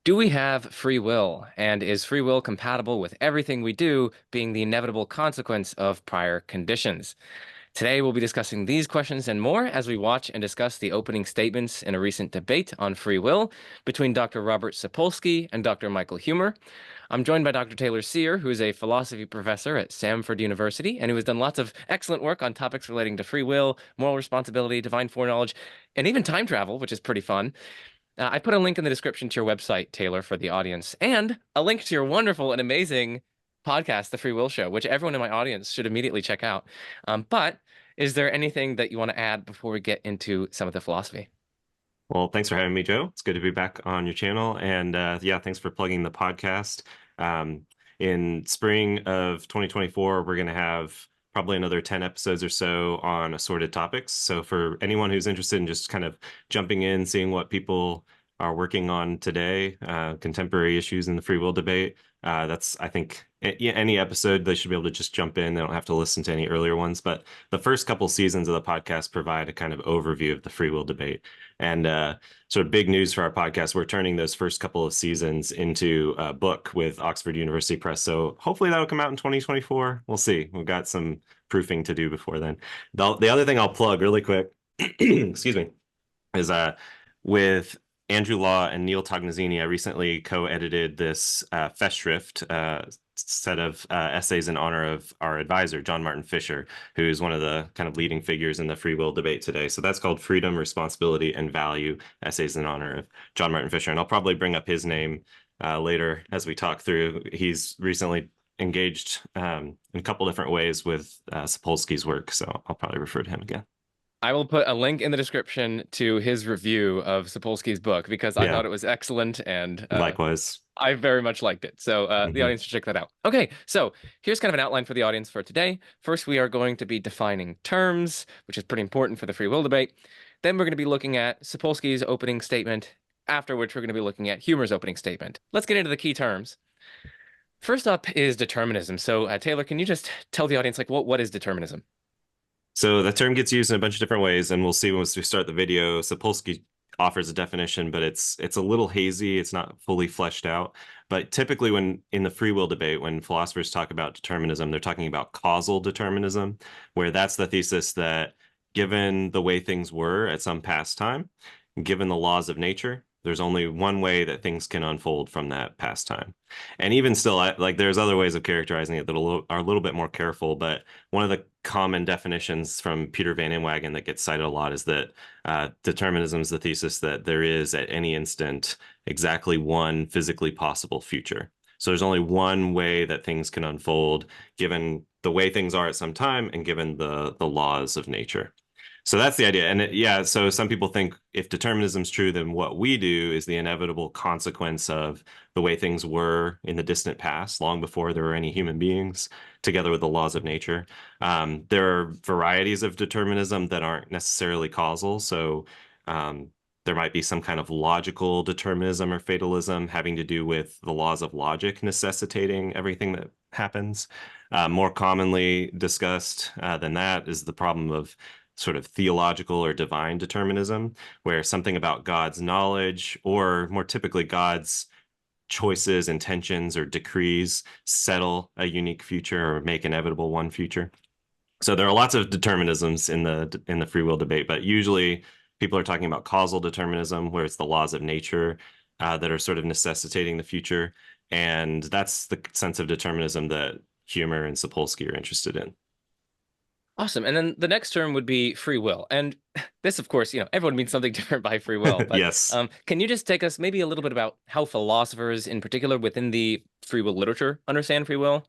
Do we have free will? And is free will compatible with everything we do being the inevitable consequence of prior conditions? Today, we'll be discussing these questions and more as we watch and discuss the opening statements in a recent debate on free will between Dr. Robert Sapolsky and Dr. Michael Huemer. I'm joined by Dr. Taylor Sear, who is a philosophy professor at Samford University and who has done lots of excellent work on topics relating to free will, moral responsibility, divine foreknowledge, and even time travel, which is pretty fun. I put a link in the description to your website, Taylor, for the audience, and a link to your wonderful and amazing podcast, The Free Will Show, which everyone in my audience should immediately check out. But is there anything that you want to add before we get into some of the philosophy? Well, thanks for having me, Joe. It's good to be back on your channel. And yeah, thanks for plugging the podcast. Um, in spring of 2024, we're going to have probably another 10 episodes or so on assorted topics. So for anyone who's interested in just kind of jumping in, seeing what people are working on today, contemporary issues in the free will debate, that's, I think, any episode, they should be able to just jump in. They don't have to listen to any earlier ones. But the first couple seasons of the podcast provide a kind of overview of the free will debate. And sort of big news for our podcast, we're turning those first couple of seasons into a book with Oxford University Press. So hopefully that'll come out in 2024. We'll see. We've got some proofing to do before then. The other thing I'll plug really quick, excuse me, is with Andrew Law and Neil Tognazzini, I recently co-edited this Festschrift set of essays in honor of our advisor, John Martin Fisher, who's one of the kind of leading figures in the free will debate today. So that's called Freedom, Responsibility, and Value, Essays in Honor of John Martin Fisher. And I'll probably bring up his name later as we talk through. He's recently engaged in a couple different ways with Sapolsky's work, so I'll probably refer to him again. I will put a link in the description to his review of Sapolsky's book because I Yeah, thought it was excellent and likewise. I very much liked it. So the Mhm. audience should check that out. Okay, so here's kind of an outline for the audience for today. First, we are going to be defining terms, which is pretty important for the free will debate. Then we're going to be looking at Sapolsky's opening statement, after which we're going to be looking at Huemer's opening statement. Let's get into the key terms. First up is determinism. So Taylor, can you just tell the audience like what is determinism? So the term gets used in a bunch of different ways, and we'll see once we start the video. Sapolsky offers a definition, but it's a little hazy. It's not fully fleshed out. But typically, when in the free will debate, when philosophers talk about determinism, they're talking about causal determinism, where that's the thesis that given the way things were at some past time, given the laws of nature, there's only one way that things can unfold from that past time. And even still, like there's other ways of characterizing it that are a little bit more careful. But one of the common definitions from Peter Van Inwagen that gets cited a lot is that determinism is the thesis that there is at any instant exactly one physically possible future. So there's only one way that things can unfold given the way things are at some time and given the laws of nature. So that's the idea. And yeah, so some people think if determinism is true, then what we do is the inevitable consequence of the way things were in the distant past, long before there were any human beings, together with the laws of nature. There are varieties of determinism that aren't necessarily causal. So there might be some kind of logical determinism or fatalism having to do with the laws of logic necessitating everything that happens. More commonly discussed than that is the problem of sort of theological or divine determinism, where something about God's knowledge, or more typically God's choices, intentions, or decrees settle a unique future or make inevitable one future. So there are lots of determinisms in the free will debate, but usually people are talking about causal determinism, where it's the laws of nature that are sort of necessitating the future. And that's the sense of determinism that Huemer and Sapolsky are interested in. Awesome. And then the next term would be free will. And this, of course, everyone means something different by free will. But Yes. can you just take us maybe a little bit about how philosophers, in particular within the free will literature, understand free will?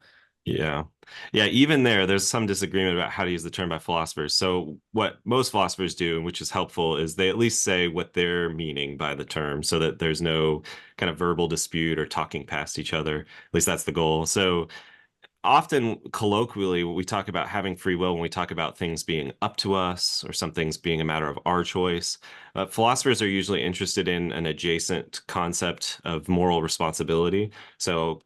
Yeah. Yeah, even there's some disagreement about how to use the term by philosophers. So what most philosophers do, and which is helpful, is they at least say what they're meaning by the term so that there's no kind of verbal dispute or talking past each other. At least that's the goal. So often colloquially we talk about having free will when we talk about things being up to us or some things being a matter of our choice. Philosophers are usually interested in an adjacent concept of moral responsibility. So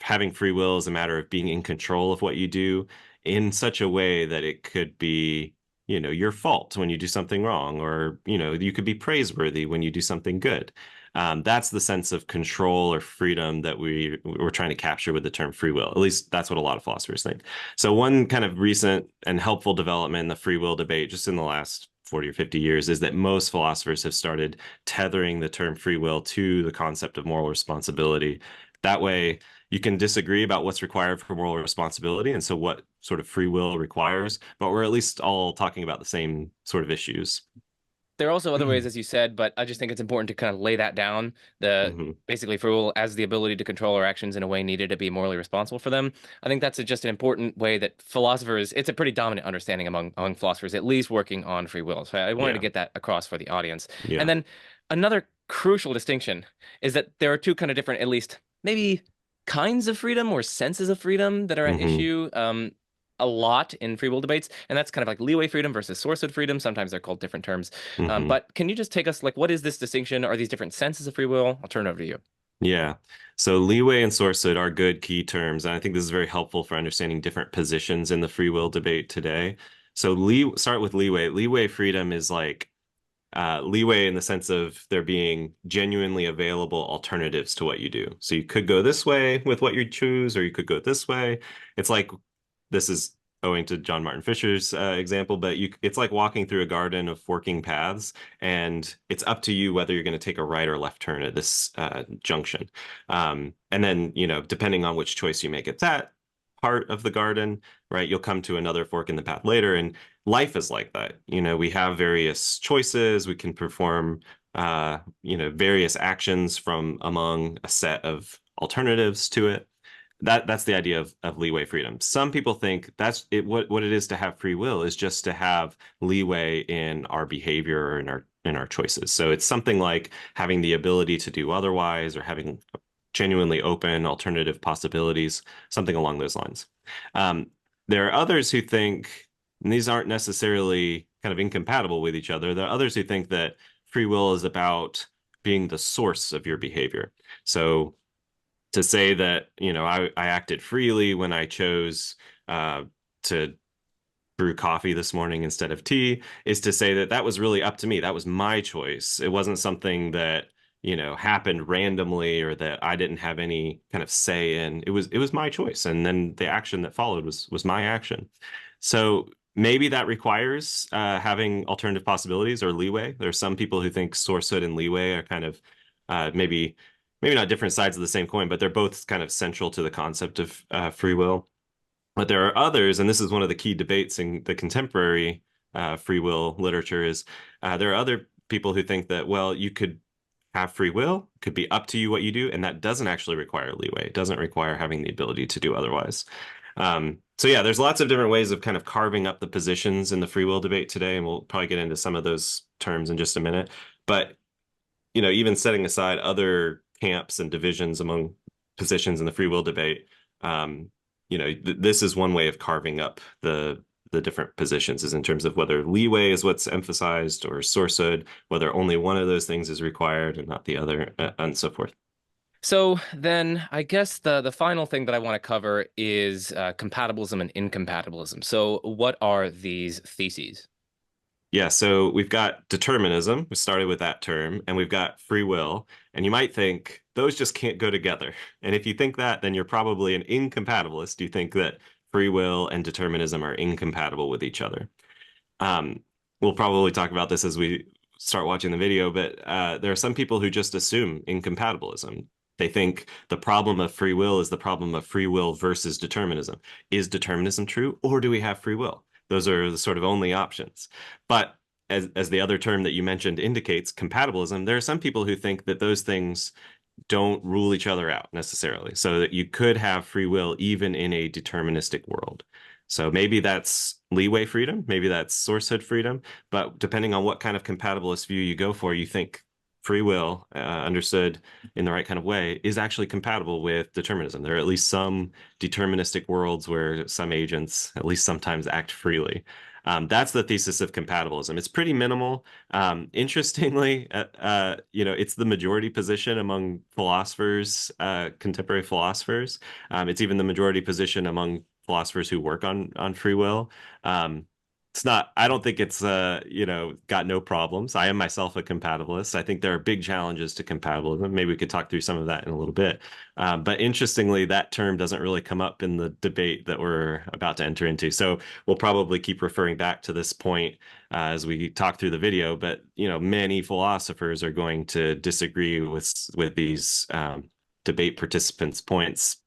having free will is a matter of being in control of what you do in such a way that it could be, your fault when you do something wrong, or, you could be praiseworthy when you do something good. That's the sense of control or freedom that we're trying to capture with the term free will. At least that's what a lot of philosophers think. So one kind of recent and helpful development in the free will debate, just in the last 40 or 50 years, is that most philosophers have started tethering the term free will to the concept of moral responsibility. That way, you can disagree about what's required for moral responsibility and so what sort of free will requires, but we're at least all talking about the same sort of issues. There are also other ways, as you said, but I just think it's important to kind of lay that down. The Hmm. basically free will as the ability to control our actions in a way needed to be morally responsible for them. I think that's just an important way that philosophers, it's a pretty dominant understanding among philosophers, at least working on free will. So I wanted to Yeah. get that across for the audience. And Yeah. then another crucial distinction is that there are two kind of different, at least maybe kinds of freedom or senses of freedom that are at Hmm. issue. A lot in free will debates, and that's kind of like leeway freedom versus sourcehood freedom. Sometimes they're called different terms. Hmm. But can you just take us like what is this distinction? Are these different senses of free will? I'll turn it over to you. Yeah. So leeway and sourcehood are good key terms, and I think this is very helpful for understanding different positions in the free will debate today. So start with leeway. Leeway freedom is like leeway in the sense of there being genuinely available alternatives to what you do. So you could go this way with what you choose, or you could go this way. It's like this is owing to John Martin Fisher's example, but it's like walking through a garden of forking paths, and it's up to you whether you're going to take a right or left turn at this junction. And then, depending on which choice you make at that part of the garden, right, you'll come to another fork in the path later. And life is like that. We have various choices. We can perform, various actions from among a set of alternatives to it. That's the idea of leeway freedom. Some people think that's it. What it is to have free will is just to have leeway in our behavior or in our choices. So it's something like having the ability to do otherwise or having genuinely open alternative possibilities, something along those lines. Um, there are others who think, and these aren't necessarily kind of incompatible with each other. There are others who think that free will is about being the source of your behavior. So to say that, I acted freely when I chose uh, to brew coffee this morning instead of tea is to say that that was really up to me. That was my choice. It wasn't something that, happened randomly or that I didn't have any kind of say in. It was my choice. And then the action that followed was my action. So maybe that requires having alternative possibilities or leeway. There are some people who think sourcehood and leeway are kind of maybe not different sides of the same coin, but they're both kind of central to the concept of free will. But there are others, and this is one of the key debates in the contemporary free will literature is there are other people who think that, well, you could have free will, it could be up to you what you do, and that doesn't actually require leeway. It doesn't require having the ability to do otherwise. So yeah, there's lots of different ways of kind of carving up the positions in the free will debate today, and we'll probably get into some of those terms in just a minute. But even setting aside other camps and divisions among positions in the free will debate, um, this is one way of carving up the different positions is in terms of whether leeway is what's emphasized or sourcehood, whether only one of those things is required and not the other, and so forth. So then I guess the final thing that I want to cover is compatibilism and incompatibilism. So what are these theses? Yeah, so we've got determinism. We started with that term, and we've got free will. And you might think those just can't go together. And if you think that, then you're probably an incompatibilist. You think that free will and determinism are incompatible with each other. Um, we'll probably talk about this as we start watching the video, but there are some people who just assume incompatibilism. They think the problem of free will is the problem of free will versus determinism. Is determinism true, or do we have free will? Those are the sort of only options. But as the other term that you mentioned indicates, compatibilism, there are some people who think that those things don't rule each other out necessarily, so that you could have free will even in a deterministic world. So maybe that's leeway freedom, maybe that's sourcehood freedom, but depending on what kind of compatibilist view you go for, you think free will, understood in the right kind of way, is actually compatible with determinism. There are at least some deterministic worlds where some agents, at least sometimes, act freely. That's the thesis of compatibilism. It's pretty minimal. Interestingly, it's the majority position among philosophers, contemporary philosophers. It's even the majority position among philosophers who work on free will. Um, it's not, I don't think it's got no problems. I am myself a compatibilist. I think there are big challenges to compatibilism. Maybe we could talk through some of that in a little bit. But interestingly, that term doesn't really come up in the debate that we're about to enter into. So we'll probably keep referring back to this point as we talk through the video. But many philosophers are going to disagree with these debate participants' points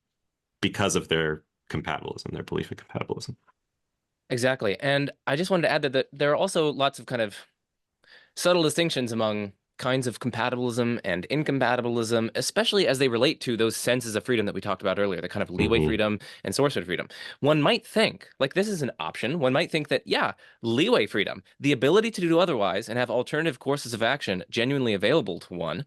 because of their compatibilism, their belief in compatibilism. Exactly. And I just wanted to add that there are also lots of kind of subtle distinctions among kinds of compatibilism and incompatibilism, especially as they relate to those senses of freedom that we talked about earlier, the kind of leeway Hmm. freedom and source code freedom. One might think, like this is an option, one might think that, yeah, leeway freedom, the ability to do otherwise and have alternative courses of action genuinely available to one,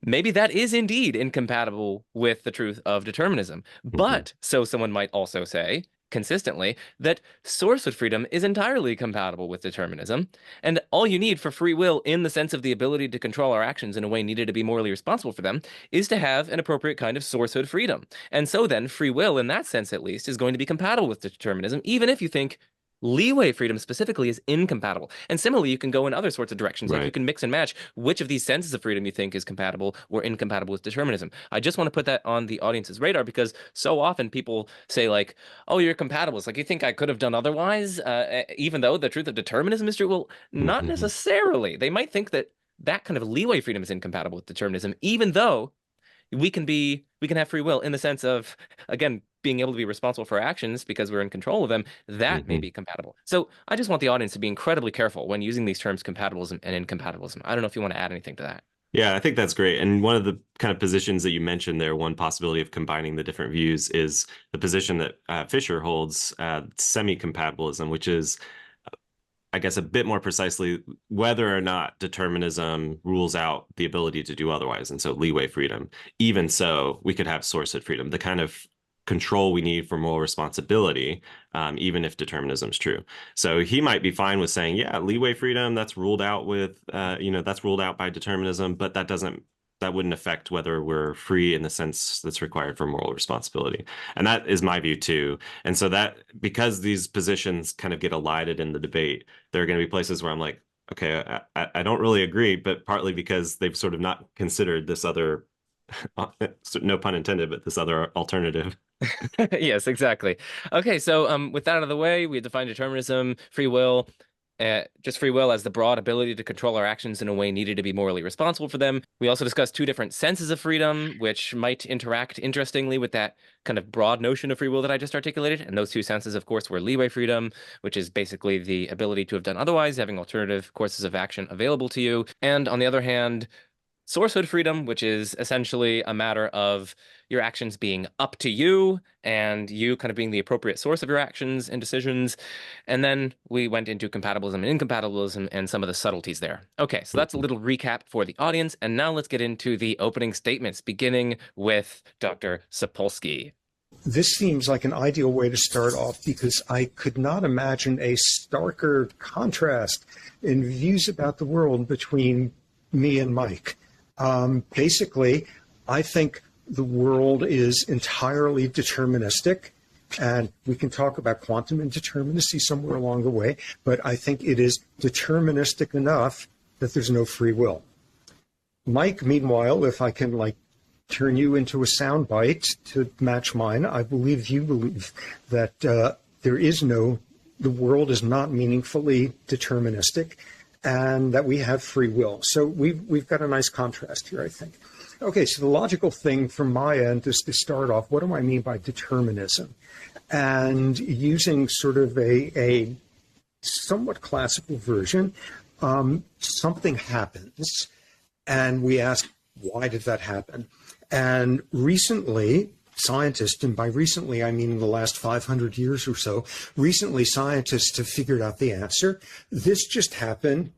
maybe that is indeed incompatible with the truth of determinism. Hmm. But so someone might also say, consistently, that sourced freedom is entirely compatible with determinism, and all you need for free will, in the sense of the ability to control our actions in a way needed to be morally responsible for them, is to have an appropriate kind of sourcehood freedom. And so then, free will, in that sense at least, is going to be compatible with determinism, even if you think leeway freedom specifically is incompatible. And similarly, you can go in other sorts of directions. Like you Right. can mix and match which of these senses of freedom you think is compatible or incompatible with determinism. I just want to put that on the audience's radar because so often people say like, "Oh, you're compatible." It's like you think I could have done otherwise, even though the truth of determinism is true. Well, not Hmm. necessarily. They might think that that kind of leeway freedom is incompatible with determinism, even though we can have free will in the sense of, again, being able to be responsible for our actions because we're in control of them. That may Hmm. be compatible. So I just want the audience to be incredibly careful when using these terms compatibilism and incompatibilism. I don't know if you want to add anything to that. Yeah, I think that's great. And one of the kind of positions that you mentioned there, one possibility of combining the different views is the position that Fisher holds, semi-compatibilism, which is, I guess, a bit more precisely whether or not determinism rules out the ability to do otherwise. And so leeway freedom. Even so, we could have sourced freedom, the kind of control we need for moral responsibility, even if determinism is true. So he might be fine with saying, yeah, leeway freedom, that's ruled out with, that's ruled out by determinism, but that wouldn't affect whether we're free in the sense that's required for moral responsibility. And that is my view too. And so that, because these positions kind of get elided in the debate, there are going to be places where I'm like, okay, I don't really agree, but partly because they've sort of not considered this other, no pun intended, but this other alternative. Yes, exactly. Okay, so with that out of the way, we define determinism, free will, just free will as the broad ability to control our actions in a way needed to be morally responsible for them. We also discussed two different senses of freedom, which might interact interestingly with that kind of broad notion of free will that I just articulated. And those two senses, of course, were leeway freedom, which is basically the ability to have done otherwise, having alternative courses of action available to you. And on the other hand, sourcehood freedom, which is essentially a matter of your actions being up to you and you kind of being the appropriate source of your actions and decisions. And then we went into compatibilism and incompatibilism and some of the subtleties there. Okay, so that's a little recap for the audience. And now let's get into the opening statements, beginning with Dr. Sapolsky. This seems like an ideal way to start off because I could not imagine a starker contrast in views about the world between me and Mike. Basically, I think the world is entirely deterministic, and we can talk about quantum indeterminacy somewhere along the way, but I think it is deterministic enough that there's no free will. Mike, meanwhile, if I can turn you into a soundbite to match mine, I believe you believe that the world is not meaningfully deterministic, and that we have free will. So we've got a nice contrast here, I think. Okay, so the logical thing from my end is to start off, what do I mean by determinism? And using sort of a somewhat classical version, something happens, and we ask, why did that happen? And recently, scientists, and by recently I mean in the last 500 years or so, recently scientists have figured out the answer. This just happened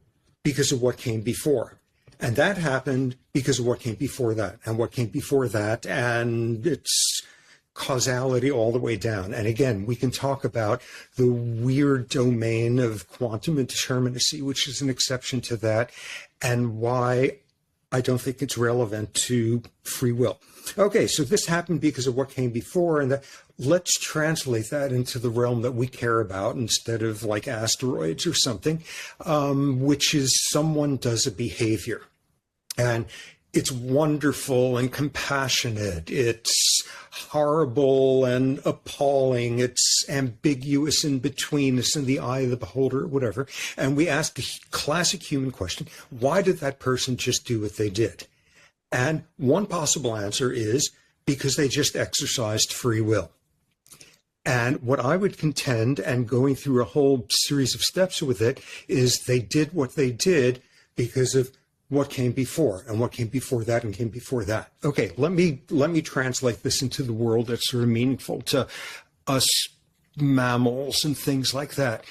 because of what came before. And that happened because of what came before that, and what came before that, and it's causality all the way down. And again, we can talk about the weird domain of quantum indeterminacy, which is an exception to that, and why I don't think it's relevant to free will. Okay, so this happened because of what came before, and let's translate that into the realm that we care about instead of like asteroids or something, which is someone does a behavior. And it's wonderful and compassionate. It's horrible and appalling. It's ambiguous in between. It's in the eye of the beholder, whatever. And we ask the classic human question, why did that person just do what they did? And one possible answer is because they just exercised free will. And what I would contend, and going through a whole series of steps with it, is they did what they did because of what came before, and what came before that, and came before that. Okay, let me translate this into the world that's sort of meaningful to us mammals and things like that.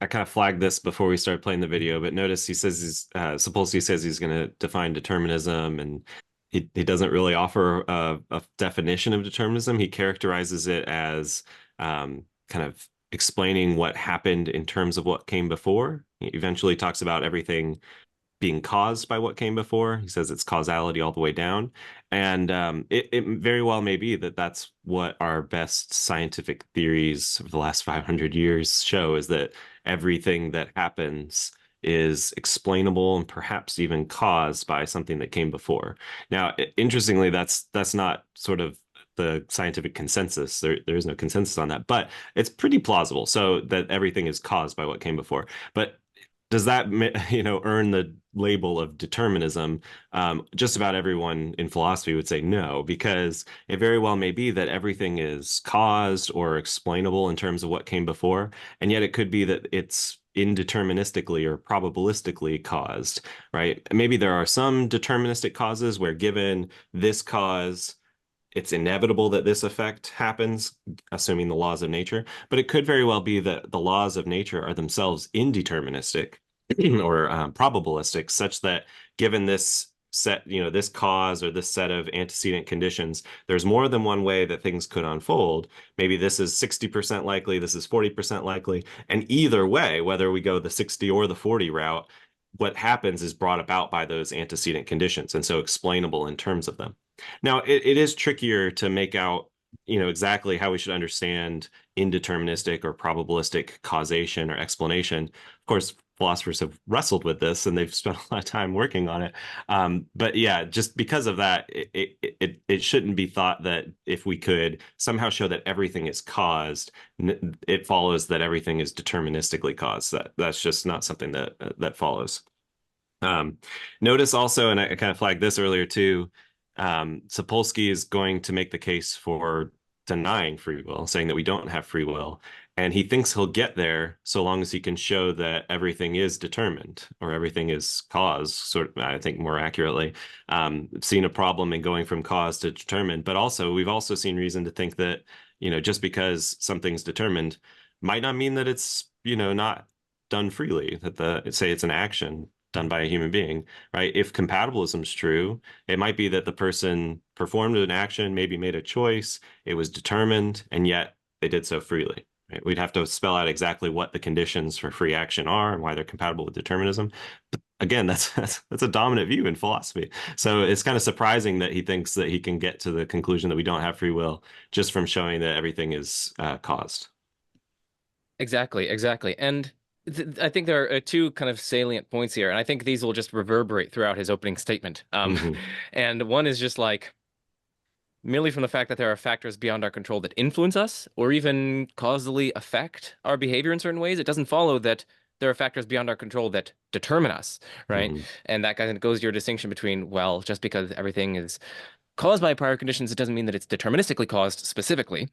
I kind of flagged this before we started playing the video, but notice he says Sapolsky says he's going to define determinism, and he doesn't really offer a definition of determinism. He characterizes it as kind of explaining what happened in terms of what came before. He eventually talks about everything being caused by what came before. He says it's causality all the way down. And it very well may be that that's what our best scientific theories of the last 500 years show, is that everything that happens is explainable and perhaps even caused by something that came before. Now, interestingly, that's not sort of the scientific consensus. There is no consensus on that, but it's pretty plausible. So that everything is caused by what came before. But does that, earn the label of determinism? Just about everyone in philosophy would say no, because it very well may be that everything is caused or explainable in terms of what came before, and yet it could be that it's indeterministically or probabilistically caused, right? Maybe there are some deterministic causes where, given this cause, it's inevitable that this effect happens, assuming the laws of nature. But it could very well be that the laws of nature are themselves indeterministic or probabilistic, such that given this set, this cause or this set of antecedent conditions, there's more than one way that things could unfold. Maybe this is 60% likely, this is 40% likely. And either way, whether we go the 60 or the 40 route, what happens is brought about by those antecedent conditions, and so explainable in terms of them. Now, it is trickier to make out, exactly how we should understand indeterministic or probabilistic causation or explanation. Of course, philosophers have wrestled with this and they've spent a lot of time working on it. But yeah, just because of that, it shouldn't be thought that if we could somehow show that everything is caused, it follows that everything is deterministically caused. That's just not something that follows. Notice also, and I kind of flagged this earlier too, Sapolsky is going to make the case for denying free will, saying that we don't have free will. And he thinks he'll get there so long as he can show that everything is determined or everything is caused, sort of, I think more accurately, seen a problem in going from cause to determined. But also, we've also seen reason to think that, just because something's determined might not mean that it's, not done freely, that say it's an action done by a human being, right? If compatibilism is true, it might be that the person performed an action, maybe made a choice, it was determined, and yet they did so freely. Right? We'd have to spell out exactly what the conditions for free action are and why they're compatible with determinism. But again, that's a dominant view in philosophy. So it's kind of surprising that he thinks that he can get to the conclusion that we don't have free will just from showing that everything is caused. Exactly. And I think there are two kind of salient points here, and I think these will just reverberate throughout his opening statement. And one is just like, merely from the fact that there are factors beyond our control that influence us or even causally affect our behavior in certain ways, it doesn't follow that there are factors beyond our control that determine us, right? And that kind of goes to your distinction between, well, just because everything is caused by prior conditions, it doesn't mean that it's deterministically caused specifically.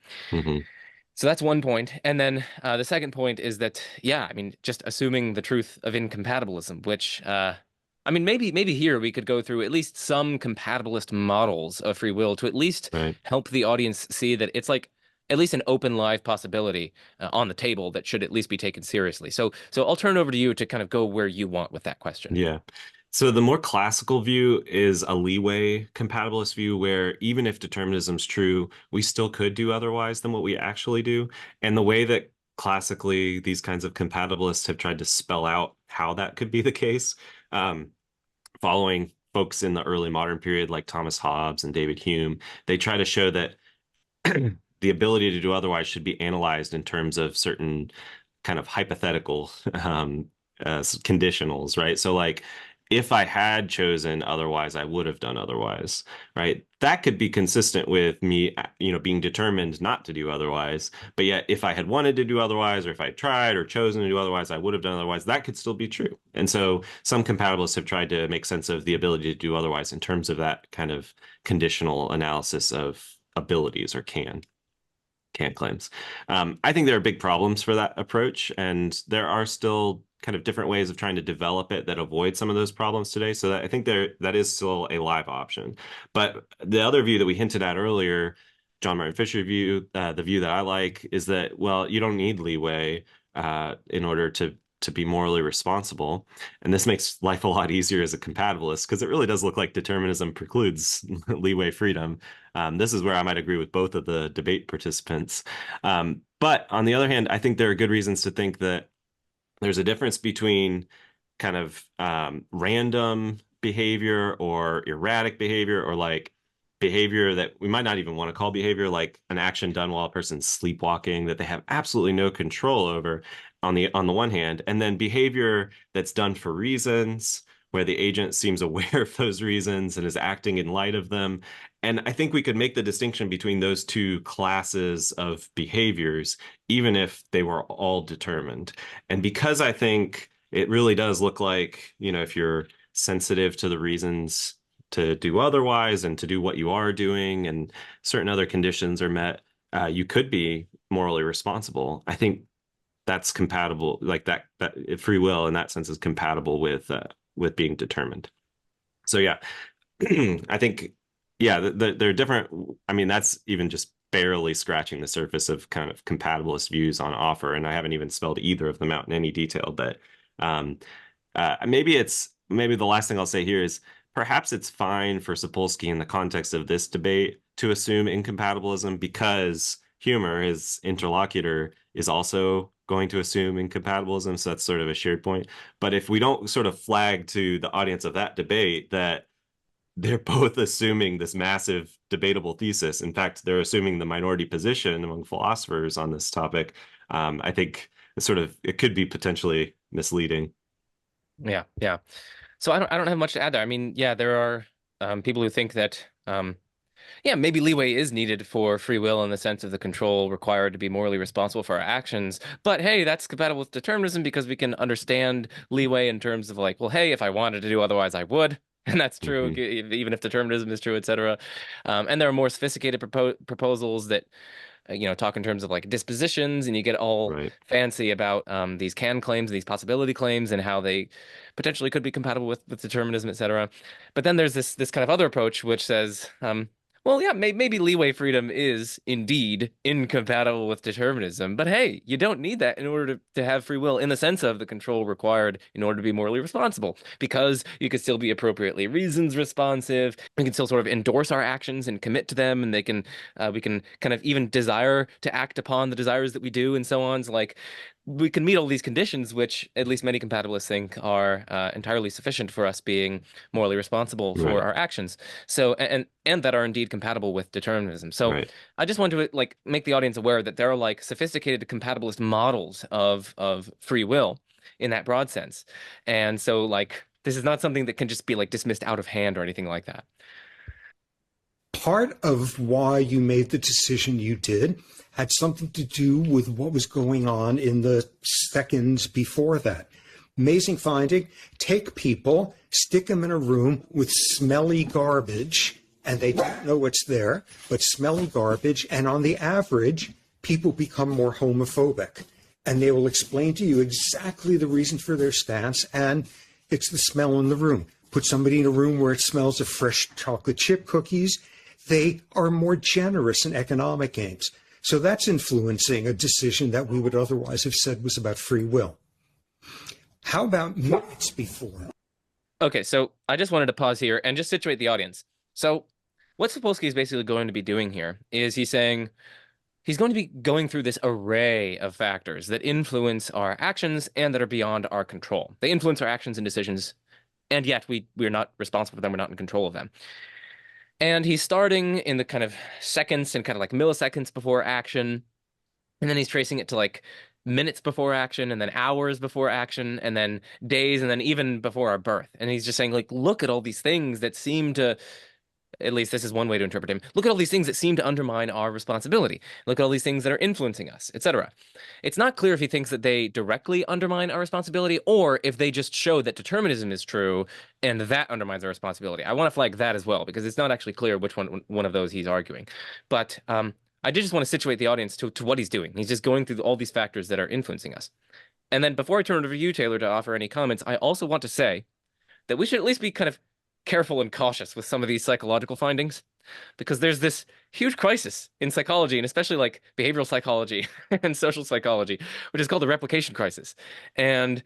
So that's one point. And then the second point is that, yeah, I mean, just assuming the truth of incompatibilism, which, I mean, maybe here we could go through at least some compatibilist models of free will to at least help the audience see that it's like at least an open live possibility on the table that should at least be taken seriously. So I'll turn it over to you to kind of go where you want with that question. Yeah. So the more classical view is a leeway compatibilist view, where even if determinism's true, we still could do otherwise than what we actually do. And the way that classically these kinds of compatibilists have tried to spell out how that could be the case, following folks in the early modern period, like Thomas Hobbes and David Hume, they try to show that the ability to do otherwise should be analyzed in terms of certain kind of hypothetical conditionals, right? So like if I had chosen otherwise, I would have done otherwise, right? That could be consistent with me, being determined not to do otherwise. But yet, if I had wanted to do otherwise, or if I had tried or chosen to do otherwise, I would have done otherwise. That could still be true. And so some compatibilists have tried to make sense of the ability to do otherwise in terms of that kind of conditional analysis of abilities or can claims. I think there are big problems for that approach, and there are still kind of different ways of trying to develop it that avoid some of those problems today. So I think that is still a live option. But the other view that we hinted at earlier, John Martin Fisher view, the view that I like is that, well, you don't need leeway in order to be morally responsible. And this makes life a lot easier as a compatibilist because it really does look like determinism precludes leeway freedom. This is where I might agree with both of the debate participants. But on the other hand, I think there are good reasons to think that there's a difference between kind of random behavior or erratic behavior, or like behavior that we might not even want to call behavior, like an action done while a person's sleepwalking that they have absolutely no control over on the one hand, and then behavior that's done for reasons where the agent seems aware of those reasons and is acting in light of them. And I think we could make the distinction between those two classes of behaviors, even if they were all determined. And because I think it really does look like, if you're sensitive to the reasons to do otherwise and to do what you are doing, and certain other conditions are met, you could be morally responsible. I think that's compatible, like that free will in that sense is compatible with being determined. So yeah, I think they're different. I mean, that's even just barely scratching the surface of kind of compatibilist views on offer, and I haven't even spelled either of them out in any detail. But maybe the last thing I'll say here is perhaps it's fine for Sapolsky in the context of this debate to assume incompatibilism because Huemer, his interlocutor, is also going to assume incompatibilism. So that's sort of a shared point. But if we don't sort of flag to the audience of that debate that they're both assuming this massive debatable thesis, in fact, they're assuming the minority position among philosophers on this topic, I think it could be potentially misleading. Yeah, yeah. So I don't have much to add there. I mean, yeah, there are people who think that yeah, maybe leeway is needed for free will in the sense of the control required to be morally responsible for our actions. But hey, that's compatible with determinism because we can understand leeway in terms of like, well, hey, if I wanted to do otherwise, I would. And that's true, even if determinism is true, etc. And there are more sophisticated proposals that talk in terms of like dispositions, and you get all Right. fancy about these can claims, these possibility claims, and how they potentially could be compatible with determinism, etc. But then there's this kind of other approach which says, well, yeah, maybe leeway freedom is indeed incompatible with determinism, but hey, you don't need that in order to have free will in the sense of the control required in order to be morally responsible, because you could still be appropriately reasons responsive. We can still sort of endorse our actions and commit to them, and we can kind of even desire to act upon the desires that we do and so on. So like we can meet all these conditions, which at least many compatibilists think are entirely sufficient for us being morally responsible for Right. our actions. So and that are indeed compatible with determinism. So Right. I just want to like make the audience aware that there are like sophisticated compatibilist models of free will in that broad sense. And so like this is not something that can just be like dismissed out of hand or anything like that. Part of why you made the decision you did had something to do with what was going on in the seconds before that. Amazing finding. Take people, stick them in a room with smelly garbage, and they don't know what's there, but smelly garbage. And on the average, people become more homophobic. And they will explain to you exactly the reason for their stance, and it's the smell in the room. Put somebody in a room where it smells of fresh chocolate chip cookies, they are more generous in economic aims. So that's influencing a decision that we would otherwise have said was about free will. How about minutes before? Okay, so I just wanted to pause here and just situate the audience. So what Sapolsky is basically going to be doing here is he's saying he's going to be going through this array of factors that influence our actions and that are beyond our control. They influence our actions and decisions and yet we're not responsible for them. We're not in control of them. And he's starting in the kind of seconds and kind of like milliseconds before action, and then he's tracing it to like minutes before action, and then hours before action, and then days, and then even before our birth. And he's just saying, like, look at all these things that seem to, at least this is one way to interpret him. Look at all these things that seem to undermine our responsibility. Look at all these things that are influencing us, etc. It's not clear if he thinks that they directly undermine our responsibility or if they just show that determinism is true and that undermines our responsibility. I want to flag that as well because it's not actually clear which one of those he's arguing. But I did just want to situate the audience to what he's doing. He's just going through all these factors that are influencing us. And then before I turn it over to you, Taylor, to offer any comments, I also want to say that we should at least be kind of careful and cautious with some of these psychological findings because there's this huge crisis in psychology and especially like behavioral psychology and social psychology, which is called the replication crisis. And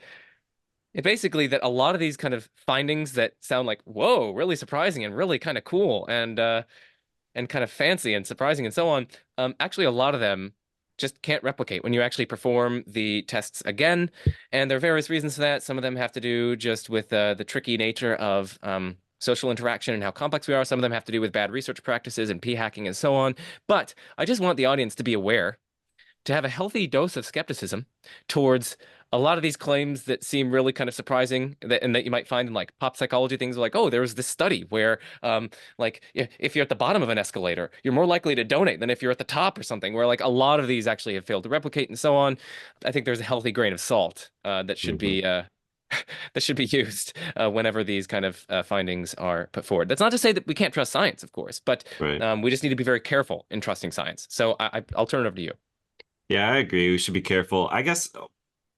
it basically that a lot of these kind of findings that sound like, whoa, really surprising and really kind of cool and kind of fancy and surprising and so on, actually a lot of them just can't replicate when you actually perform the tests again. And there are various reasons for that. Some of them have to do just with the tricky nature of social interaction and how complex we are. Some of them have to do with bad research practices and p-hacking and so on. But I just want the audience to be aware, to have a healthy dose of skepticism towards a lot of these claims that seem really kind of surprising and that you might find in like pop psychology things like, oh, there was this study where like if you're at the bottom of an escalator, you're more likely to donate than if you're at the top or something, where like a lot of these actually have failed to replicate and so on. I think there's a healthy grain of salt that should Mm-hmm. be that should be used whenever these kind of findings are put forward. That's not to say that we can't trust science, of course, but Right. we just need to be very careful in trusting science. So I'll turn it over to you. Yeah, I agree. We should be careful. I guess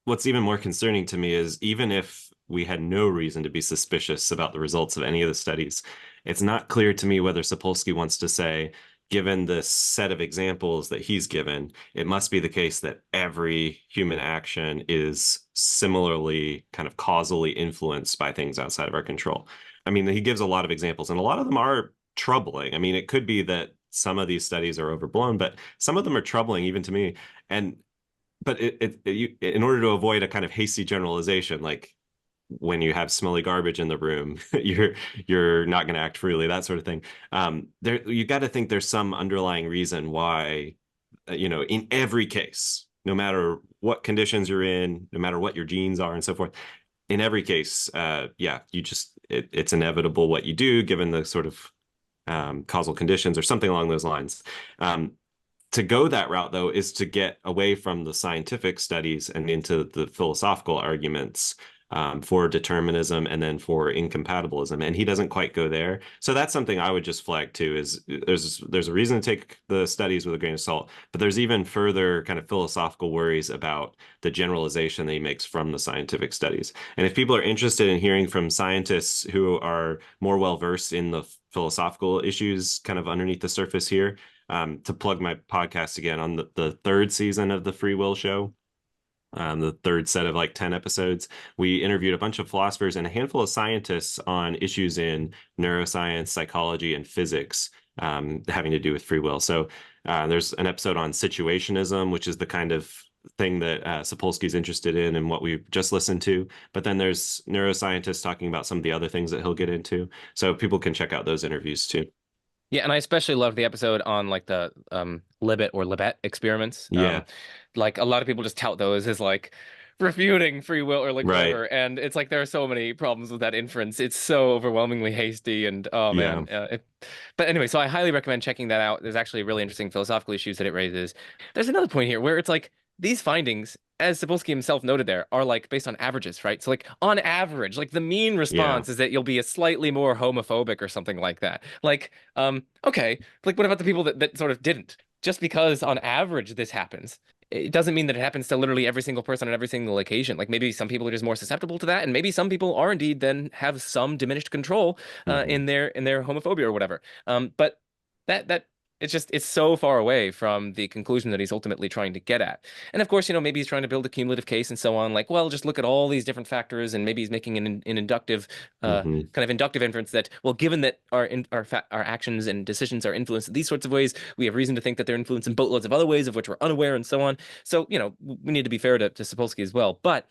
what's even more concerning to me is even if we had no reason to be suspicious about the results of any of the studies, it's not clear to me whether Sapolsky wants to say, given the set of examples that he's given, it must be the case that every human action is similarly kind of causally influenced by things outside of our control. I mean, he gives a lot of examples, and a lot of them are troubling. I mean, it could be that some of these studies are overblown, but some of them are troubling even to me. And but in order to avoid a kind of hasty generalization, like when you have smelly garbage in the room, you're not going to act freely, that sort of thing. There, you got to think there's some underlying reason why, in every case, no matter what conditions you're in, no matter what your genes are, and so forth, in every case, yeah, it's inevitable what you do given the sort of causal conditions or something along those lines. To go that route, though, is to get away from the scientific studies and into the philosophical arguments for determinism and then for incompatibilism. And he doesn't quite go there. So that's something I would just flag too, is there's a reason to take the studies with a grain of salt, but there's even further kind of philosophical worries about the generalization that he makes from the scientific studies. And if people are interested in hearing from scientists who are more well-versed in the philosophical issues kind of underneath the surface here, to plug my podcast again on the third season of the Free Will Show, the third set of like 10 episodes, we interviewed a bunch of philosophers and a handful of scientists on issues in neuroscience, psychology, and physics having to do with free will. So there's an episode on situationism, which is the kind of thing that Sapolsky's interested in and what we just listened to. But then there's neuroscientists talking about some of the other things that he'll get into. So people can check out those interviews too. Yeah, and I especially loved the episode on like the Libet or Libet experiments. Yeah, Like a lot of people just tout those as like refuting free will or like right. whatever, and it's like there are so many problems with that inference. It's so overwhelmingly hasty, and oh Yeah. man. But anyway, so I highly recommend checking that out. There's actually really interesting philosophical issues that it raises. There's another point here where it's like these findings, as Sapolsky himself noted there, are like based on averages, right? So like on average, like the mean Yeah. response is that you'll be a slightly more homophobic or something like that. Like, okay, like what about the people that sort of didn't? Just because on average this happens, it doesn't mean that it happens to literally every single person on every single occasion. Like maybe some people are just more susceptible to that, and maybe some people are indeed then have some diminished control Hmm. in their homophobia or whatever. But that it's so far away from the conclusion that he's ultimately trying to get at. And of course, maybe he's trying to build a cumulative case and so on. Like, well, just look at all these different factors, and maybe he's making an inductive, Hmm. kind of inductive inference that, well, given that our actions and decisions are influenced in these sorts of ways, we have reason to think that they're influenced in boatloads of other ways of which we're unaware, and so on. So, we need to be fair to Sapolsky as well. But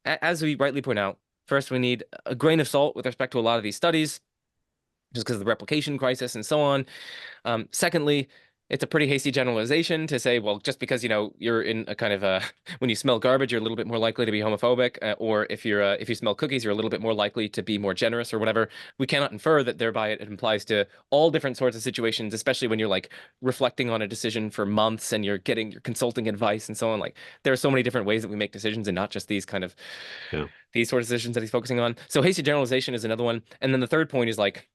as we rightly point out, First, we need a grain of salt with respect to a lot of these studies, just because of the replication crisis and so on. Secondly, it's a pretty hasty generalization to say, well, just because, you're in a kind of a, when you smell garbage, you're a little bit more likely to be homophobic, or if you smell cookies, you're a little bit more likely to be more generous or whatever. We cannot infer that thereby it implies to all different sorts of situations, especially when you're like reflecting on a decision for months and you're consulting advice and so on. Like there are so many different ways that we make decisions and not just these kind of Yeah. these sort of decisions that he's focusing on. So hasty generalization is another one. And then the third point is like,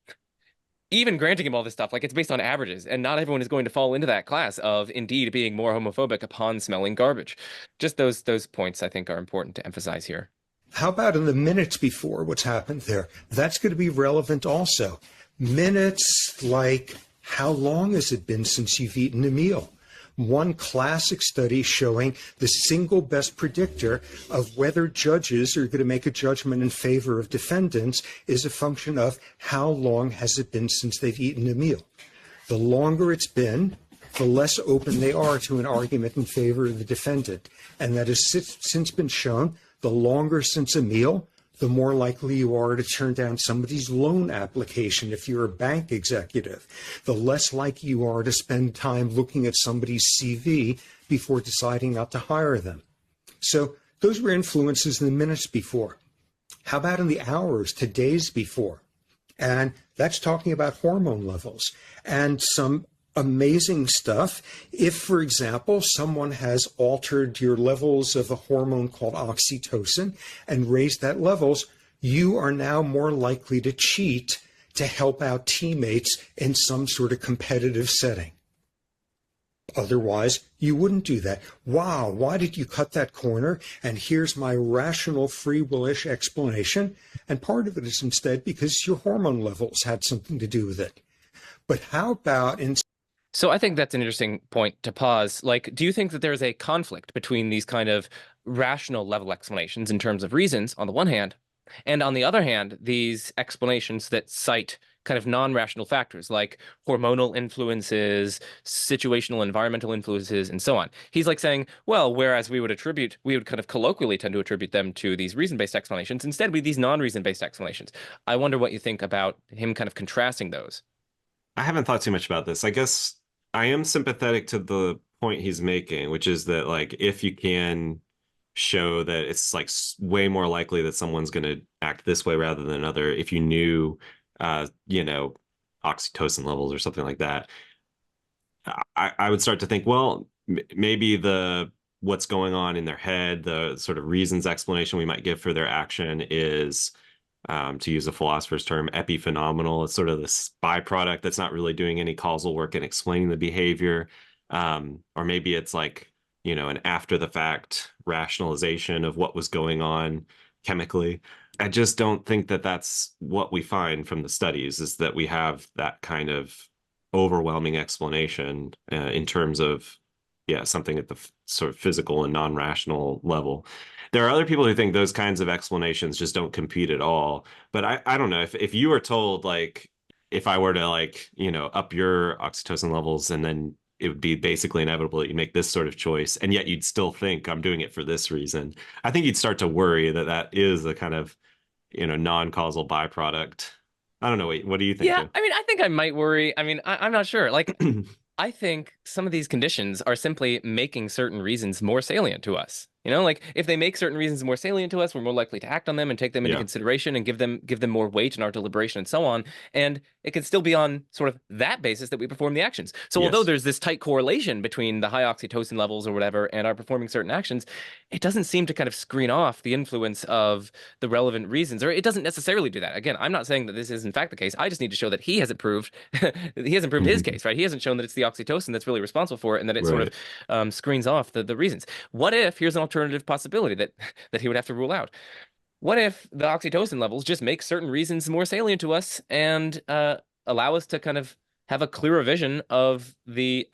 even granting him all this stuff, like it's based on averages, and not everyone is going to fall into that class of indeed being more homophobic upon smelling garbage. Just those points I think are important to emphasize here. How about in the minutes before what's happened there? That's going to be relevant also. Minutes like how long has it been since you've eaten a meal? One classic study showing the single best predictor of whether judges are going to make a judgment in favor of defendants is a function of how long has it been since they've eaten a meal. The longer it's been, the less open they are to an argument in favor of the defendant. And that has since been shown, the longer since a meal, the more likely you are to turn down somebody's loan application if you're a bank executive. The less likely you are to spend time looking at somebody's CV before deciding not to hire them. So those were influences in the minutes before. How about in the hours to days before? And that's talking about hormone levels and some amazing stuff. If, for example, someone has altered your levels of a hormone called oxytocin and raised that levels, you are now more likely to cheat to help out teammates in some sort of competitive setting. Otherwise, you wouldn't do that. Wow, why did you cut that corner? And here's my rational, free will-ish explanation. And part of it is instead because your hormone levels had something to do with it. But how about in So I think that's an interesting point to pause. Like, do you think that there's a conflict between these kind of rational level explanations in terms of reasons on the one hand, and on the other hand, these explanations that cite kind of non-rational factors like hormonal influences, situational environmental influences, and so on? He's like saying, well, whereas we would kind of colloquially tend to attribute them to these reason-based explanations, instead we these non-reason-based explanations. I wonder what you think about him kind of contrasting those. I haven't thought too much about this. I guess I am sympathetic to the point he's making, which is that like if you can show that it's like way more likely that someone's going to act this way rather than another, if you knew, oxytocin levels or something like that, I would start to think, well, maybe what's going on in their head, the sort of reasons explanation we might give for their action is to use a philosopher's term, epiphenomenal. It's sort of this byproduct that's not really doing any causal work in explaining the behavior. Or maybe it's like, an after the fact rationalization of what was going on chemically. I just don't think that that's what we find from the studies, is that we have that kind of overwhelming explanation in terms of, something at the sort of physical and non-rational level. There are other people who think those kinds of explanations just don't compete at all. But I don't know, if you were told, like, if I were to like, up your oxytocin levels, and then it would be basically inevitable that you make this sort of choice, and yet you'd still think I'm doing it for this reason, I think you'd start to worry that that is a kind of, non-causal byproduct. I don't know. What do you think, Yeah, Jim? I mean, I think I might worry. I mean, I'm not sure. Like, I think some of these conditions are simply making certain reasons more salient to us. Like if they make certain reasons more salient to us, we're more likely to act on them and take them into Yeah. consideration and give them more weight in our deliberation and so on. And it can still be on sort of that basis that we perform the actions. So although Yes. there's this tight correlation between the high oxytocin levels or whatever and our performing certain actions, it doesn't seem to kind of screen off the influence of the relevant reasons, or it doesn't necessarily do that. Again, I'm not saying that this is in fact the case. I just need to show that he hasn't proved his case, right? He hasn't shown that it's the oxytocin that's really responsible for it, and that it sort Right. of screens off the reasons. What if here's an alternative possibility that he would have to rule out? What if the oxytocin levels just make certain reasons more salient to us and allow us to kind of have a clearer vision of the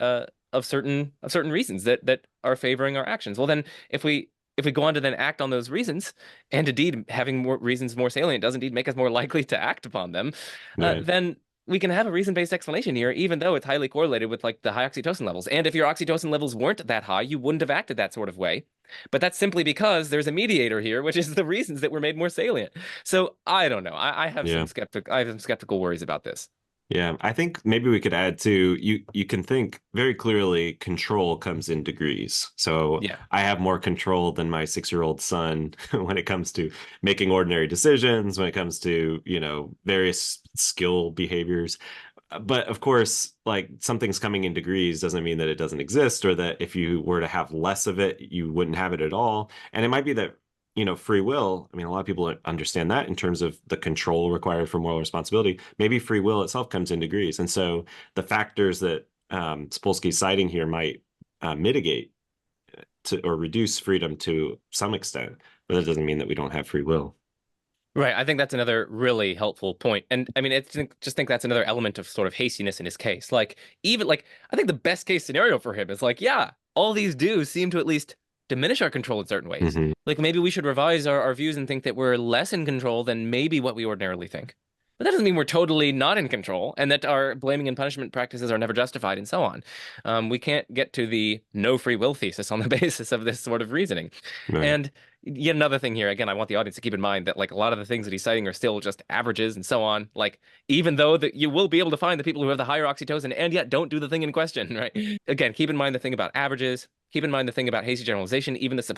of certain reasons that are favoring our actions? Well, then if we go on to then act on those reasons, and indeed having more reasons more salient does indeed make us more likely to act upon them, Right. then we can have a reason-based explanation here, even though it's highly correlated with like the high oxytocin levels. And if your oxytocin levels weren't that high, you wouldn't have acted that sort of way. But that's simply because there's a mediator here, which is the reasons that were made more salient. So I don't know. I have Yeah. I have some skeptical worries about this. Yeah, I think maybe we could add to you can think very clearly control comes in degrees. So Yeah. I have more control than my 6-year-old son when it comes to making ordinary decisions, when it comes to, various skill behaviors. But of course, like something's coming in degrees doesn't mean that it doesn't exist, or that if you were to have less of it, you wouldn't have it at all. And it might be that free will, I mean, a lot of people understand that in terms of the control required for moral responsibility. Maybe free will itself comes in degrees. And so the factors that Sapolsky's citing here might mitigate or reduce freedom to some extent, but that doesn't mean that we don't have free will. Right. I think that's another really helpful point. And I mean, just think that's another element of sort of hastiness in his case. Like, even like, I think the best case scenario for him is like, yeah, all these do seem to at least diminish our control in certain ways. Mm-hmm. Like, maybe we should revise our views and think that we're less in control than maybe what we ordinarily think. But that doesn't mean we're totally not in control and that our blaming and punishment practices are never justified and so on. We can't get to the no free will thesis on the basis of this sort of reasoning. Right. And yet another thing here, again, I want the audience to keep in mind that like a lot of the things that he's citing are still just averages and so on. Like, even though that you will be able to find the people who have the higher oxytocin and yet don't do the thing in question, right? Again, keep in mind the thing about averages. Keep in mind the thing about hasty generalization. Even if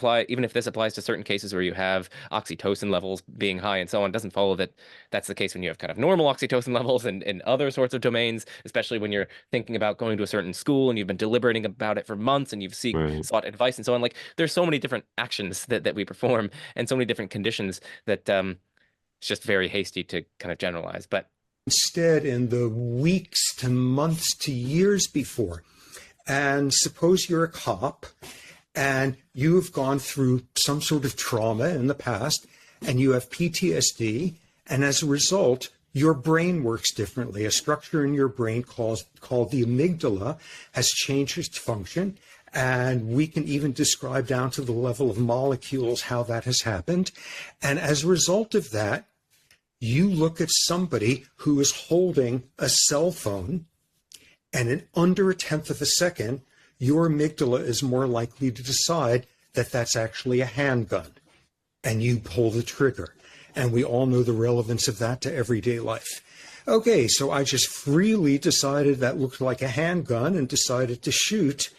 this applies to certain cases where you have oxytocin levels being high and so on, doesn't follow that that's the case when you have kind of normal oxytocin levels and in other sorts of domains, especially when you're thinking about going to a certain school and you've been deliberating about it for months and you've Right. sought advice and so on. Like, there's so many different actions that we perform and so many different conditions that it's just very hasty to kind of generalize. But instead, in the weeks to months to years before, and suppose you're a cop and you've gone through some sort of trauma in the past and you have PTSD, and as a result, your brain works differently. A structure in your brain called the amygdala has changed its function, and we can even describe down to the level of molecules how that has happened. And as a result of that, you look at somebody who is holding a cell phone, and in under a tenth of a second, your amygdala is more likely to decide that that's actually a handgun, and you pull the trigger. And we all know the relevance of that to everyday life. Okay, so I just freely decided that looked like a handgun and decided to shoot.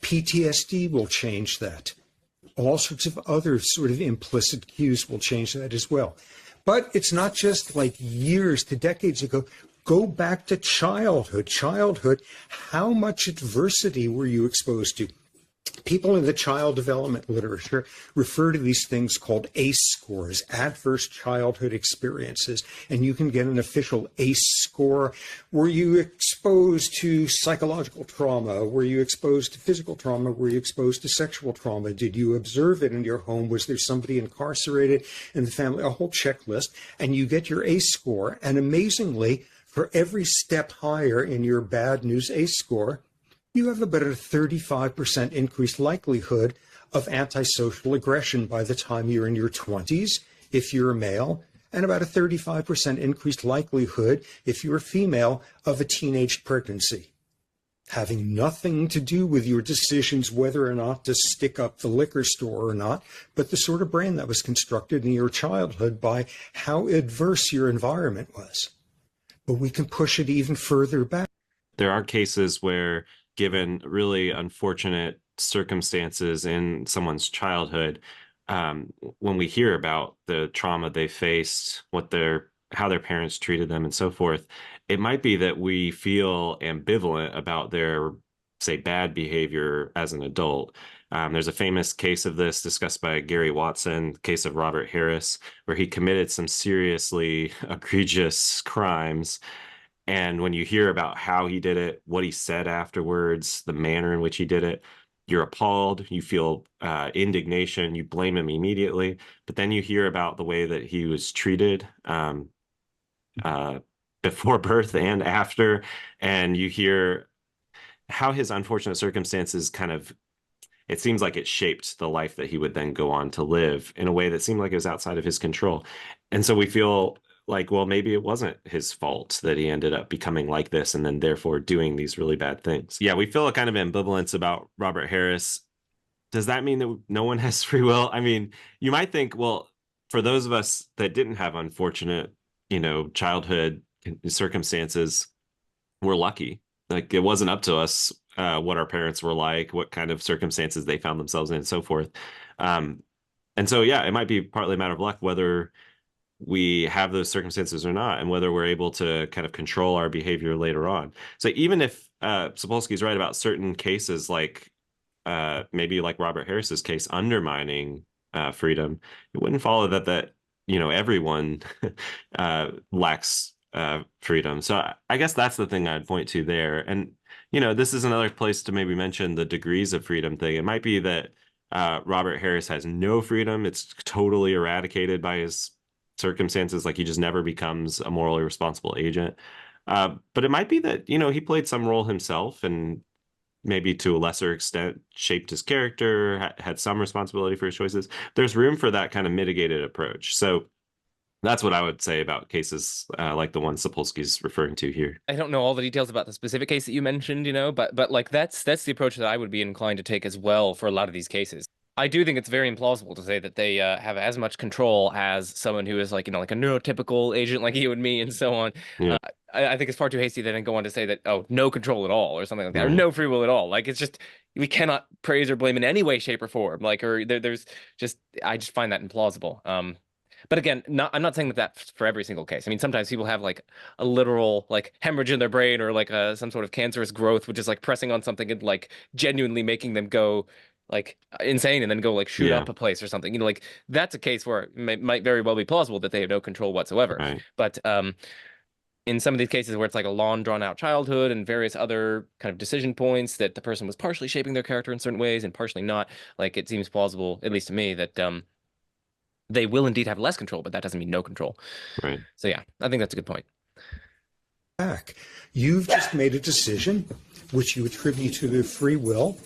PTSD will change that. All sorts of other sort of implicit cues will change that as well. But it's not just like years to decades ago. Go back to childhood. How much adversity were you exposed to? People in the child development literature refer to these things called ACE scores, adverse childhood experiences, and you can get an official ACE score. Were you exposed to psychological trauma? Were you exposed to physical trauma? Were you exposed to sexual trauma? Did you observe it in your home? Was there somebody incarcerated in the family? A whole checklist, and you get your ACE score, and amazingly, for every step higher in your bad news ACE score, you have about a 35% increased likelihood of antisocial aggression by the time you're in your 20s, if you're a male, and about a 35% increased likelihood, if you're a female, of a teenage pregnancy, having nothing to do with your decisions whether or not to stick up the liquor store or not, but the sort of brain that was constructed in your childhood by how adverse your environment was. But we can push it even further back. There are cases where, given really unfortunate circumstances in someone's childhood, when we hear about the trauma they faced, how their parents treated them and so forth, it might be that we feel ambivalent about their, say, bad behavior as an adult. There's a famous case of this discussed by Gary Watson, the case of Robert Harris, where he committed some seriously egregious crimes. And when you hear about how he did it, what he said afterwards, the manner in which he did it, you're appalled, you feel indignation, you blame him immediately. But then you hear about the way that he was treated before birth and after, and you hear how his unfortunate circumstances it seems like it shaped the life that he would then go on to live in a way that seemed like it was outside of his control. And so we feel like, well, maybe it wasn't his fault that he ended up becoming like this and then therefore doing these really bad things. Yeah, we feel a kind of ambivalence about Robert Harris. Does that mean that no one has free will? I mean, you might think, well, for those of us that didn't have unfortunate, childhood circumstances, we're lucky. Like, it wasn't up to us what our parents were like, what kind of circumstances they found themselves in, and so forth. Um, and so, yeah, it might be partly a matter of luck whether we have those circumstances or not, and whether we're able to kind of control our behavior later on. So even if Sapolsky's right about certain cases, like maybe like Robert Harris's case, undermining freedom, it wouldn't follow that everyone lacks freedom. So I guess that's the thing I'd point to there. And this is another place to maybe mention the degrees of freedom thing. It might be that Robert Harris has no freedom; it's totally eradicated by his circumstances, like he just never becomes a morally responsible agent. But it might be that he played some role himself, and maybe to a lesser extent shaped his character, had some responsibility for his choices. There's room for that kind of mitigated approach. So that's what I would say about cases like the one Sapolsky's referring to here. I don't know all the details about the specific case that you mentioned, but like that's the approach that I would be inclined to take as well for a lot of these cases. I do think it's very implausible to say that they have as much control as someone who is like, like a neurotypical agent like you and me and so on. Yeah. I think it's far too hasty then to go on to say that, oh, no control at all or something like that, or Right. no free will at all. Like, it's just, we cannot praise or blame in any way, shape, or form. Like, or there's just, I just find that implausible. But again, I'm not saying that that's for every single case. I mean, sometimes people have like a literal like hemorrhage in their brain or like some sort of cancerous growth, which is like pressing on something and like genuinely making them go like insane and then go like shoot Yeah. up a place or something. Like that's a case where it might very well be plausible that they have no control whatsoever. Right. But in some of these cases where it's like a long drawn out childhood and various other kind of decision points that the person was partially shaping their character in certain ways and partially not, like it seems plausible, at least to me, that they will indeed have less control, but that doesn't mean no control. Right. So yeah, I think that's a good point. Back. You've just made a decision which you attribute to the free will,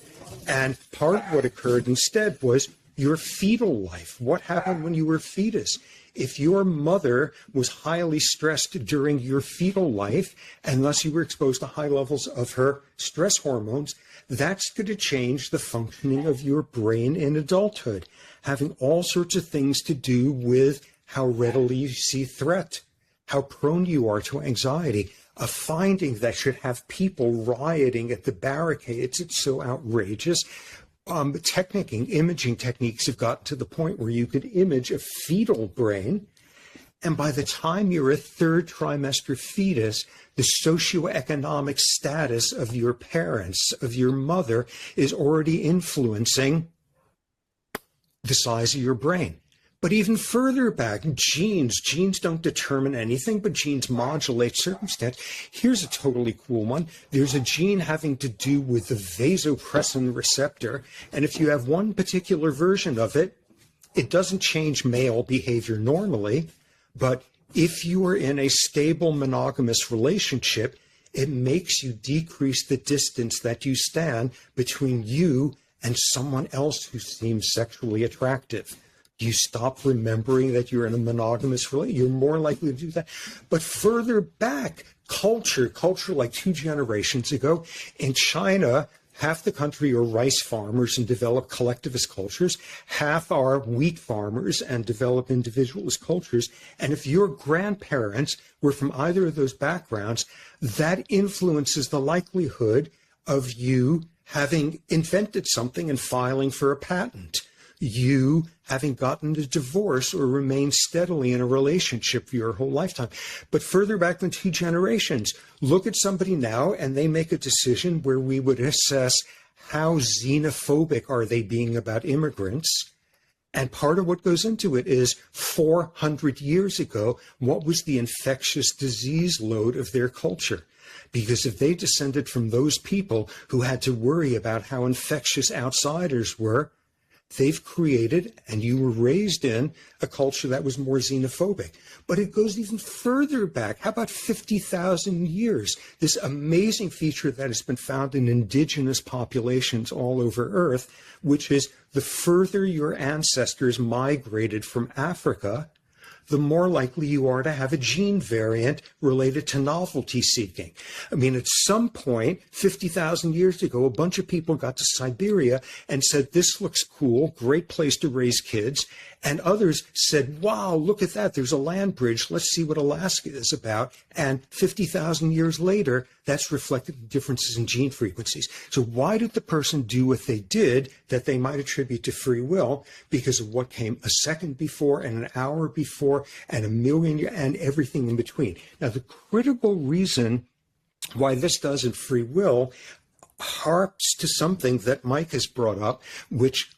and part of what occurred instead was your fetal life. What happened when you were a fetus? If your mother was highly stressed during your fetal life, unless you were exposed to high levels of her stress hormones, that's going to change the functioning of your brain in adulthood, having all sorts of things to do with how readily you see threat, how prone you are to anxiety. A finding that should have people rioting at the barricades. It's so outrageous. Imaging techniques have gotten to the point where you could image a fetal brain, and by the time you're a third trimester fetus, the socioeconomic status of your parents, of your mother, is already influencing the size of your brain. But even further back, genes don't determine anything, but genes modulate circumstance. Here's a totally cool one. There's a gene having to do with the vasopressin receptor. And if you have one particular version of it, it doesn't change male behavior normally. But if you are in a stable monogamous relationship, it makes you decrease the distance that you stand between you and someone else who seems sexually attractive. You stop remembering that you're in a monogamous relationship. You're more likely to do that. But further back, culture like 2 generations ago, in China, half the country are rice farmers and develop collectivist cultures. Half are wheat farmers and develop individualist cultures. And if your grandparents were from either of those backgrounds, that influences the likelihood of you having invented something and filing for a patent. You having gotten a divorce or remained steadily in a relationship for your whole lifetime. But further back than 2 generations, look at somebody now and they make a decision where we would assess how xenophobic are they being about immigrants. And part of what goes into it is 400 years ago, what was the infectious disease load of their culture? Because if they descended from those people who had to worry about how infectious outsiders were, they've created, and you were raised in, a culture that was more xenophobic. But it goes even further back. How about 50,000 years? This amazing feature that has been found in indigenous populations all over Earth, which is the further your ancestors migrated from Africa, the more likely you are to have a gene variant related to novelty seeking. I mean, at some point, 50,000 years ago, a bunch of people got to Siberia and said, this looks cool, great place to raise kids. And others said, wow, look at that, there's a land bridge, let's see what Alaska is about. And 50,000 years later, that's reflected in differences in gene frequencies. So why did the person do what they did that they might attribute to free will? Because of what came a second before and an hour before and a million and everything in between. Now, the critical reason why this doesn't free will harps to something that Mike has brought up, which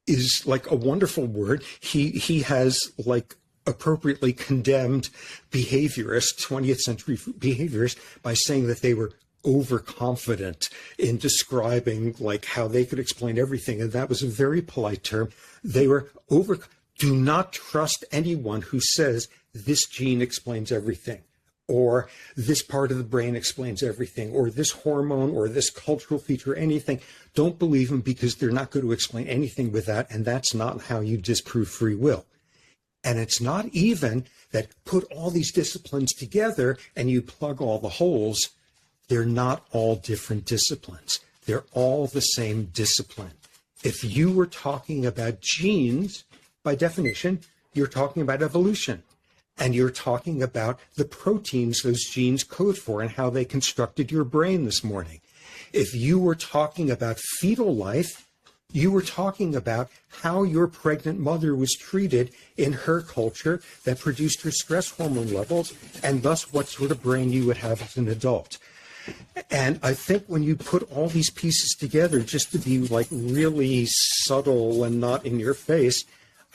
is like a wonderful word. He has like appropriately condemned behaviorists, 20th century behaviorists, by saying that they were overconfident in describing like how they could explain everything. And that was a very polite term. They were do not trust anyone who says this gene explains everything, or this part of the brain explains everything, or this hormone, or this cultural feature, anything. Don't believe them, because they're not going to explain anything with that, and that's not how you disprove free will. And it's not even that put all these disciplines together and you plug all the holes. They're not all different disciplines. They're all the same discipline. If you were talking about genes, by definition, you're talking about evolution. And you're talking about the proteins those genes code for and how they constructed your brain this morning. If you were talking about fetal life, you were talking about how your pregnant mother was treated in her culture that produced her stress hormone levels, and thus what sort of brain you would have as an adult. And I think when you put all these pieces together, just to be like really subtle and not in your face,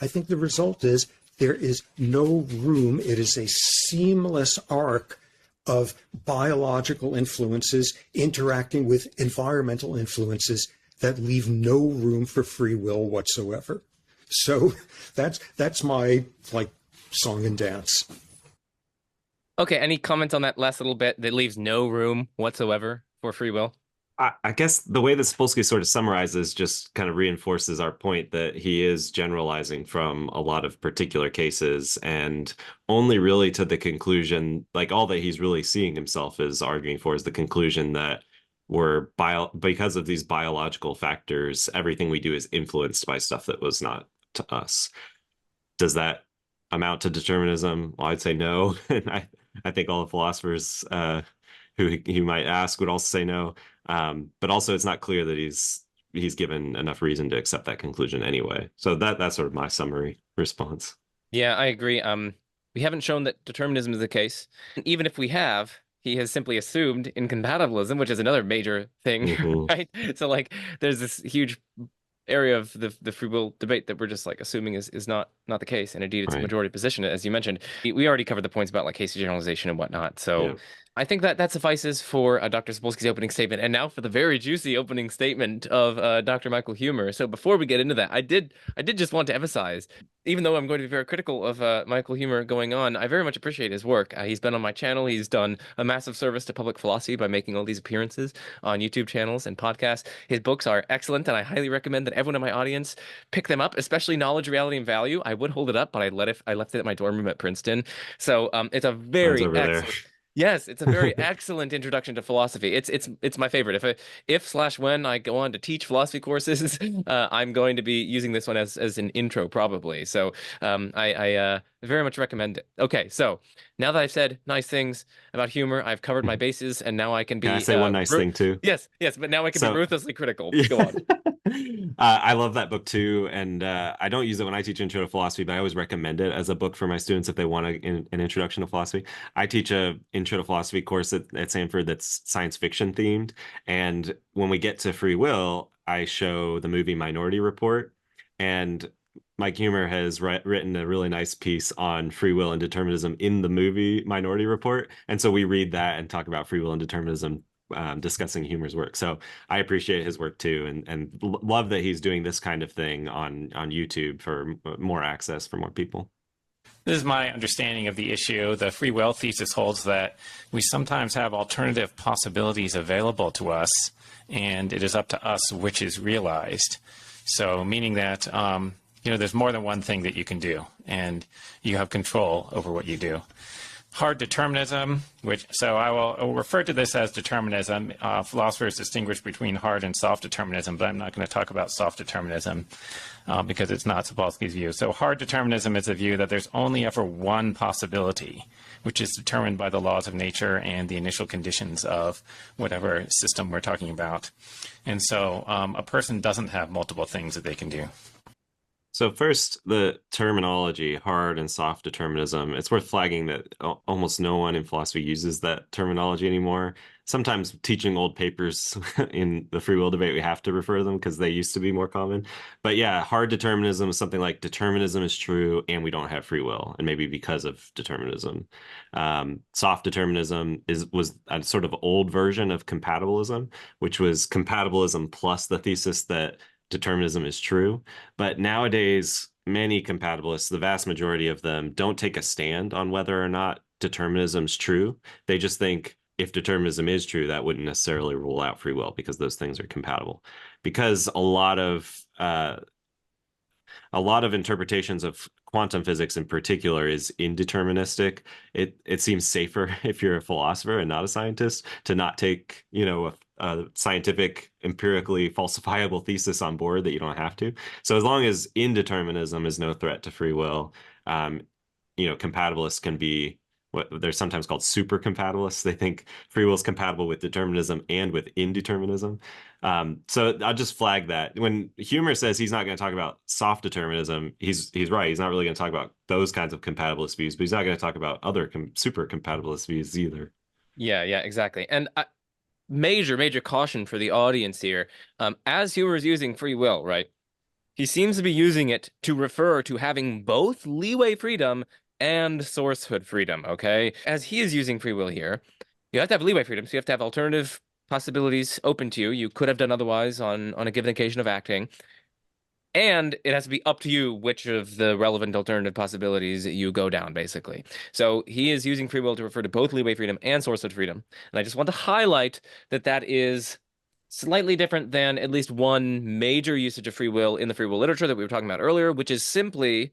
I think the result is there is no room. It is a seamless arc of biological influences interacting with environmental influences that leave no room for free will whatsoever. So that's my like song and dance. Okay, any comments on that last little bit that leaves no room whatsoever for free will? I guess the way that Sapolsky sort of summarizes just kind of reinforces our point that he is generalizing from a lot of particular cases, and only really to the conclusion, like all that he's really seeing himself is arguing for is the conclusion that because of these biological factors, everything we do is influenced by stuff that was not to us. Does that amount to determinism? Well, I'd say no. And I think all the philosophers who he might ask would also say no. But also it's not clear that he's given enough reason to accept that conclusion anyway. So that's sort of my summary response. Yeah, I agree. We haven't shown that determinism is the case. And even if we have, he has simply assumed incompatibilism, which is another major thing, right? So like there's this huge area of the free will debate that we're just like assuming is not the case. And indeed, it's a majority position, as you mentioned. We already covered the points about like hasty generalization and whatnot. So I think that suffices for Dr. Sapolsky's opening statement. And now for the very juicy opening statement of Dr. Michael Huemer. So before we get into that, I did just want to emphasize, even though I'm going to be very critical of Michael Huemer going on, I very much appreciate his work. He's been on my channel. He's done a massive service to public philosophy by making all these appearances on YouTube channels and podcasts. His books are excellent, and I highly recommend that everyone in my audience pick them up, especially Knowledge, Reality, and Value. I would hold it up, but I left it at my dorm room at Princeton. So it's a very excellent... Yes, it's a very excellent introduction to philosophy. It's my favorite. If/when I go on to teach philosophy courses, I'm going to be using this one as an intro probably. So I very much recommend it. Okay, so now that I've said nice things about Huemer, I've covered my bases, and now I can be. Can I say one nice thing too? Yes, but now I can be ruthlessly critical. Go on. I love that book too, and I don't use it when I teach Intro to Philosophy, but I always recommend it as a book for my students if they want an introduction to philosophy. I teach a Intro to Philosophy course at Stanford that's science fiction themed, and when we get to free will, I show the movie Minority Report, and Mike Huemer has written a really nice piece on free will and determinism in the movie Minority Report, and so we read that and talk about free will and determinism, discussing Huemer's work. So I appreciate his work too, and love that he's doing this kind of thing on YouTube for more access for more people. This is my understanding of the issue. The free will thesis holds that we sometimes have alternative possibilities available to us, and it is up to us which is realized. So meaning that there's more than one thing that you can do, and you have control over what you do. Hard determinism, so I will refer to this as determinism. Philosophers distinguish between hard and soft determinism, but I'm not going to talk about soft determinism because it's not Sapolsky's view. So hard determinism is a view that there's only ever one possibility, which is determined by the laws of nature and the initial conditions of whatever system we're talking about. And so a person doesn't have multiple things that they can do. So first, the terminology, hard and soft determinism, it's worth flagging that almost no one in philosophy uses that terminology anymore. Sometimes teaching old papers in the free will debate, we have to refer to them because they used to be more common. But yeah, hard determinism is something like determinism is true and we don't have free will, and maybe because of determinism. Soft determinism was a sort of old version of compatibilism, which was compatibilism plus the thesis that determinism is true. But nowadays, many compatibilists, the vast majority of them, don't take a stand on whether or not determinism's true. They just think if determinism is true, that wouldn't necessarily rule out free will because those things are compatible. Because a lot of interpretations of quantum physics in particular is indeterministic. It seems safer if you're a philosopher and not a scientist to not take, a scientific, empirically falsifiable thesis on board that you don't have to. So as long as indeterminism is no threat to free will, compatibilists can be what they're sometimes called super compatibilists. They think free will is compatible with determinism and with indeterminism. So I'll just flag that. When Huemer says he's not going to talk about soft determinism, he's right. He's not really going to talk about those kinds of compatibilist views, but he's not going to talk about other super compatibilist views either. Yeah, exactly. And major caution for the audience here. As Huemer is using free will, right? He seems to be using it to refer to having both leeway freedom and sourcehood freedom, okay? As he is using free will here, you have to have leeway freedom, so you have to have alternative possibilities open to you. You could have done otherwise on a given occasion of acting. And it has to be up to you which of the relevant alternative possibilities you go down, basically. So he is using free will to refer to both leeway freedom and sourcehood freedom. And I just want to highlight that is slightly different than at least one major usage of free will in the free will literature that we were talking about earlier, which is simply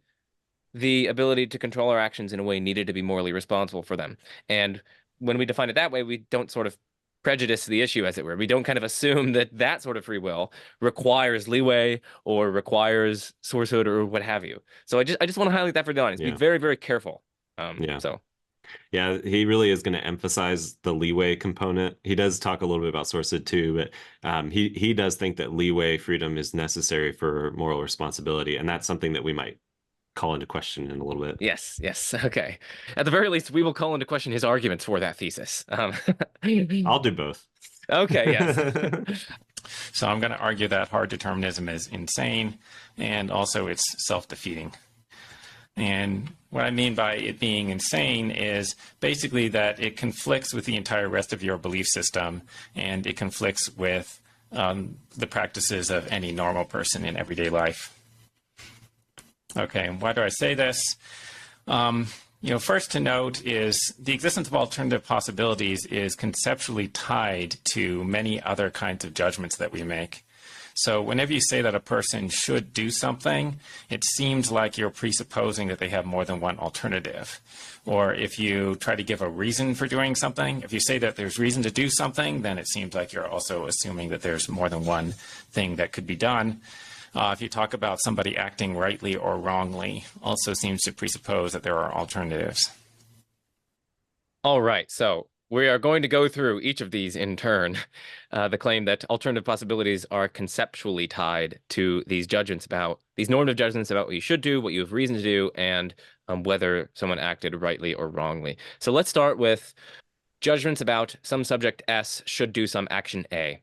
the ability to control our actions in a way needed to be morally responsible for them. And when we define it that way, we don't sort of prejudice the issue, as it were. We don't kind of assume that sort of free will requires leeway or requires sourcehood or what have you. So I just want to highlight that for the audience. Yeah. Be very, very careful. Yeah, he really is going to emphasize the leeway component. He does talk a little bit about sourcehood too, but he does think that leeway freedom is necessary for moral responsibility, and that's something that we might call into question in a little bit. Yes. Okay. At the very least, we will call into question his arguments for that thesis. I'll do both. Okay, yes. So I'm going to argue that hard determinism is insane, and also it's self-defeating. And what I mean by it being insane is basically that it conflicts with the entire rest of your belief system, and it conflicts with the practices of any normal person in everyday life. Okay, and why do I say this? First to note is the existence of alternative possibilities is conceptually tied to many other kinds of judgments that we make. So whenever you say that a person should do something, it seems like you're presupposing that they have more than one alternative. Or if you try to give a reason for doing something, if you say that there's reason to do something, then it seems like you're also assuming that there's more than one thing that could be done. If you talk about somebody acting rightly or wrongly, also seems to presuppose that there are alternatives. All right, so we are going to go through each of these in turn. The claim that alternative possibilities are conceptually tied to these normative judgments about what you should do, what you have reason to do, and whether someone acted rightly or wrongly. So let's start with judgments about some subject S should do some action A.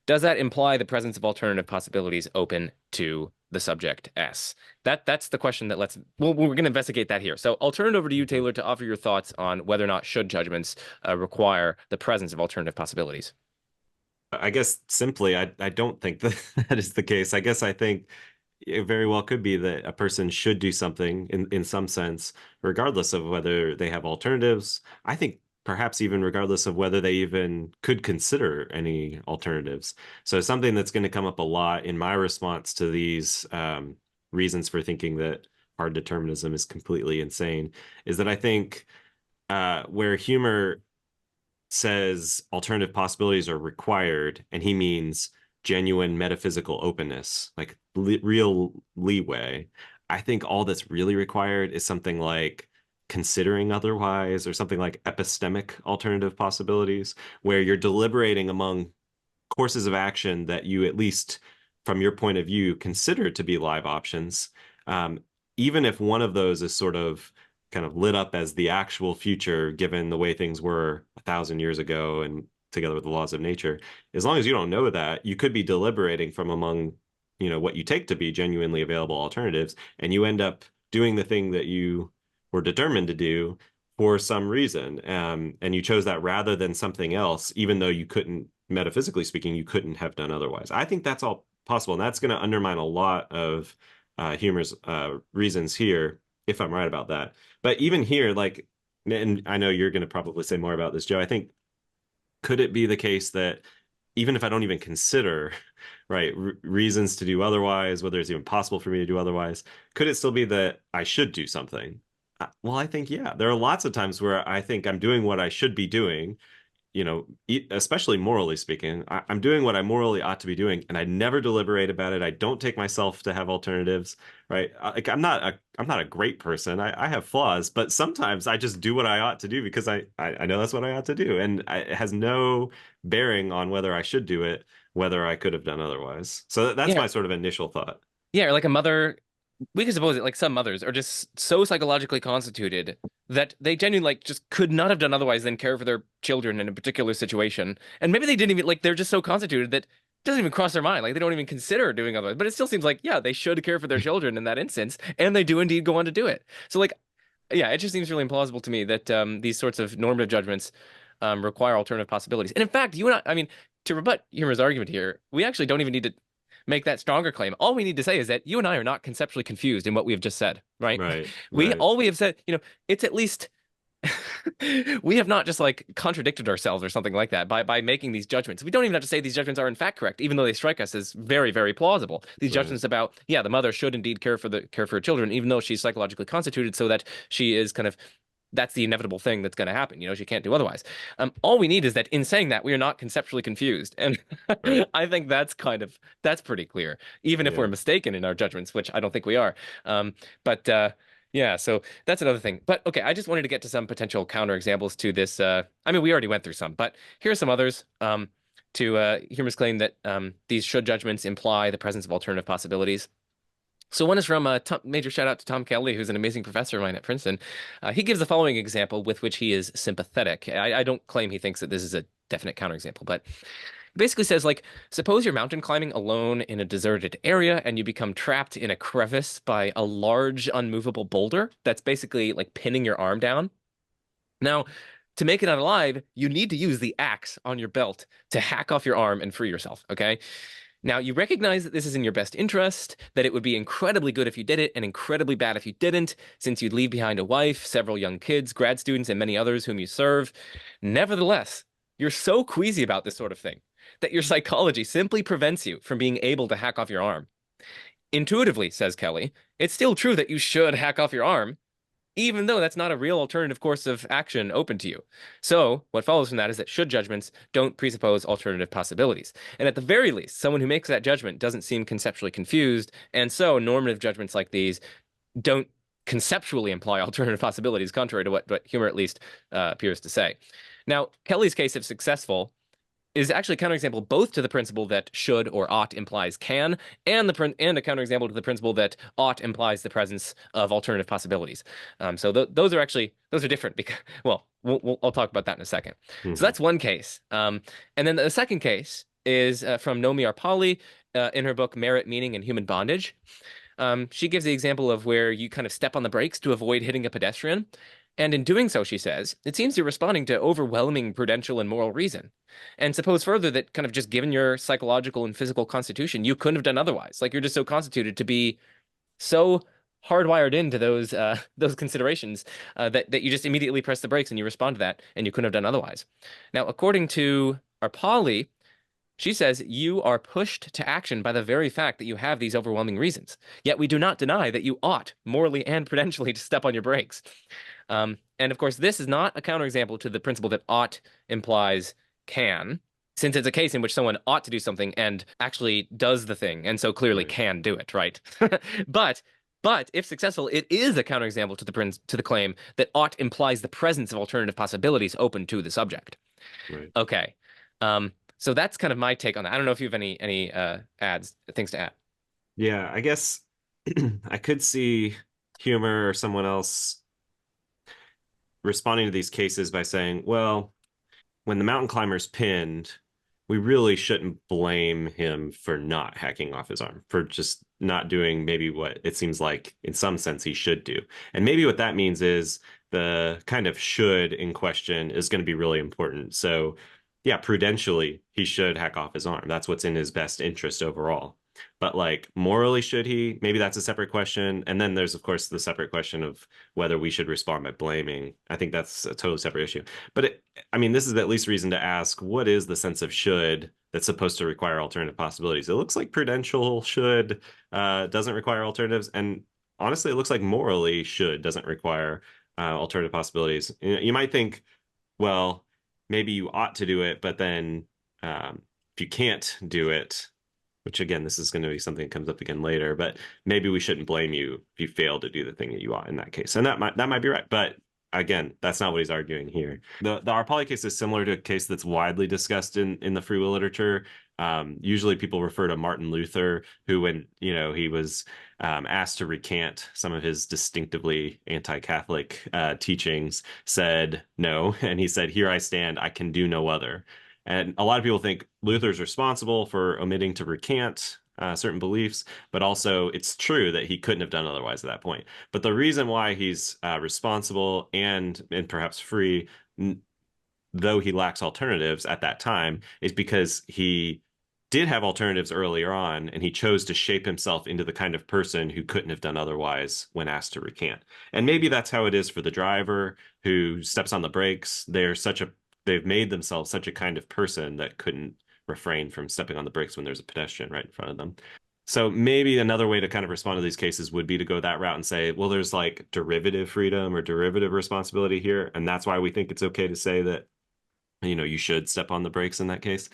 Does that imply the presence of alternative possibilities open to the subject S? That's the question that we're going to investigate that here. So I'll turn it over to you, Taylor, to offer your thoughts on whether or not should judgments require the presence of alternative possibilities. I guess simply, I don't think that is the case. I think it very well could be that a person should do something in some sense, regardless of whether they have alternatives. I think perhaps even regardless of whether they even could consider any alternatives. So something that's going to come up a lot in my response to these reasons for thinking that hard determinism is completely insane is that I think where Huemer says alternative possibilities are required, and he means genuine metaphysical openness, like real leeway. I think all that's really required is something like considering otherwise, or something like epistemic alternative possibilities, where you're deliberating among courses of action that you, at least from your point of view, consider to be live options, um, even if one of those is sort of kind of lit up as the actual future, given the way things were 1,000 years ago and together with the laws of nature. As long as you don't know that, you could be deliberating from among, what you take to be genuinely available alternatives, and you end up doing the thing that you were determined to do for some reason. And you chose that rather than something else, even though you couldn't, metaphysically speaking, you couldn't have done otherwise. I think that's all possible. And that's going to undermine a lot of Huemer's reasons here, if I'm right about that. But even here, like, and I know you're going to probably say more about this, Joe, I think, could it be the case that even if I don't even consider, right, reasons to do otherwise, whether it's even possible for me to do otherwise, could it still be that I should do something? Well, I think, yeah, there are lots of times where I think I'm doing what I should be doing, especially morally speaking. I'm doing what I morally ought to be doing, and I never deliberate about it. I don't take myself to have alternatives, right? Like, I'm not a great person. I have flaws, but sometimes I just do what I ought to do because I know that's what I ought to do, and it has no bearing on whether I should do it, whether I could have done otherwise. So that's Yeah. my sort of initial thought. Yeah, or like a mother, we could suppose it like some mothers are just so psychologically constituted that they genuinely like just could not have done otherwise than care for their children in a particular situation. And maybe they didn't even like they're just so constituted that it doesn't even cross their mind. Like they don't even consider doing otherwise. But it still seems like, yeah, they should care for their children in that instance, and they do indeed go on to do it. So like, yeah, it just seems really implausible to me that these sorts of normative judgments require alternative possibilities. And in fact, you and I mean, to rebut Humer's argument here, we actually don't even need to make that stronger claim. All we need to say is that you and I are not conceptually confused in what we have just said, right? Right, We right, all we have said, it's at least we have not just like contradicted ourselves or something like that by making these judgments. We don't even have to say these judgments are in fact correct, even though they strike us as very, very plausible. These right, judgments about, yeah, the mother should indeed care for her children, even though she's psychologically constituted so that she is kind of that's the inevitable thing that's going to happen. She can't do otherwise. All we need is that in saying that, we are not conceptually confused. And right. I think that's pretty clear, even if we're Yeah. mistaken in our judgments, which I don't think we are. But yeah, so that's another thing. But okay, I just wanted to get to some potential counterexamples to this. I mean, we already went through some, but here are some others to Humer's claim that these should judgments imply the presence of alternative possibilities. So one is from major shout out to Tom Kelly, who's an amazing professor of mine at Princeton. He gives the following example with which he is sympathetic. I don't claim he thinks that this is a definite counterexample, but he basically says, like, suppose you're mountain climbing alone in a deserted area and you become trapped in a crevice by a large unmovable boulder that's basically like pinning your arm down. Now, to make it out alive, you need to use the axe on your belt to hack off your arm and free yourself, okay? Now, you recognize that this is in your best interest, that it would be incredibly good if you did it and incredibly bad if you didn't, since you'd leave behind a wife, several young kids, grad students, and many others whom you serve. Nevertheless, you're so queasy about this sort of thing that your psychology simply prevents you from being able to hack off your arm. Intuitively, says Kelly, it's still true that you should hack off your arm, even though that's not a real alternative course of action open to you. So what follows from that is that should judgments don't presuppose alternative possibilities. And at the very least, someone who makes that judgment doesn't seem conceptually confused, and so normative judgments like these don't conceptually imply alternative possibilities, contrary to what Huemer at least appears to say. Now, Kelly's case, if successful, is actually a counterexample both to the principle that should or ought implies can, and a counterexample to the principle that ought implies the presence of alternative possibilities. So those are different because, well, I'll talk about that in a second. Mm-hmm. So that's one case. And then the second case is from Nomi Arpali in her book Merit, Meaning, and Human Bondage. She gives the example of where you kind of step on the brakes to avoid hitting a pedestrian. And in doing so, she says, it seems you're responding to overwhelming prudential and moral reason. And suppose further that kind of just given your psychological and physical constitution, you couldn't have done otherwise. Like you're just so constituted to be so hardwired into those considerations that you just immediately press the brakes and you respond to that, and you couldn't have done otherwise. Now, according to Arpali, She says you are pushed to action by the very fact that you have these overwhelming reasons. Yet we do not deny that you ought, morally and prudentially, to step on your brakes. And of course, this is not a counterexample to the principle that ought implies can, since it's a case in which someone ought to do something and actually does the thing, and so clearly Right. can do it, right? But if successful, it is a counterexample to the claim that ought implies the presence of alternative possibilities open to the subject. Right. Okay. So that's kind of my take on that. I don't know if you have any things to add. Yeah, I guess I could see Huemer or someone else responding to these cases by saying, well, when the mountain climber's pinned, we really shouldn't blame him for not hacking off his arm, for just not doing maybe what it seems like in some sense he should do. And maybe what that means is the kind of should in question is going to be really important. So, yeah, prudentially, he should hack off his arm. That's what's in his best interest overall. But like morally, should he? Maybe that's a separate question. And then there's, of course, the separate question of whether we should respond by blaming. I think that's a totally separate issue. But I mean, this is at least reason to ask, what is the sense of should that's supposed to require alternative possibilities? It looks like prudential should doesn't require alternatives. And honestly, it looks like morally should doesn't require alternative possibilities. You might think, well, maybe you ought to do it, but then if you can't do it, which again, this is going to be something that comes up again later, but maybe we shouldn't blame you if you fail to do the thing that you ought in that case. And that might be right. But again, that's not what he's arguing here. The R. Pauli case is similar to a case that's widely discussed in the free will literature. Usually people refer to Martin Luther, who, when he was asked to recant some of his distinctively anti-Catholic teachings, said no. And he said, "Here I stand, I can do no other." And a lot of people think Luther's responsible for omitting to recant certain beliefs, but also it's true that he couldn't have done otherwise at that point. But the reason why he's responsible and perhaps free, though he lacks alternatives at that time, is because he did have alternatives earlier on, and he chose to shape himself into the kind of person who couldn't have done otherwise when asked to recant. And maybe that's how it is for the driver who steps on the brakes. They've made themselves such a kind of person that couldn't refrain from stepping on the brakes when there's a pedestrian right in front of them. So maybe another way to kind of respond to these cases would be to go that route and say, well, there's like derivative freedom or derivative responsibility here. And that's why we think it's okay to say that, you should step on the brakes in that case.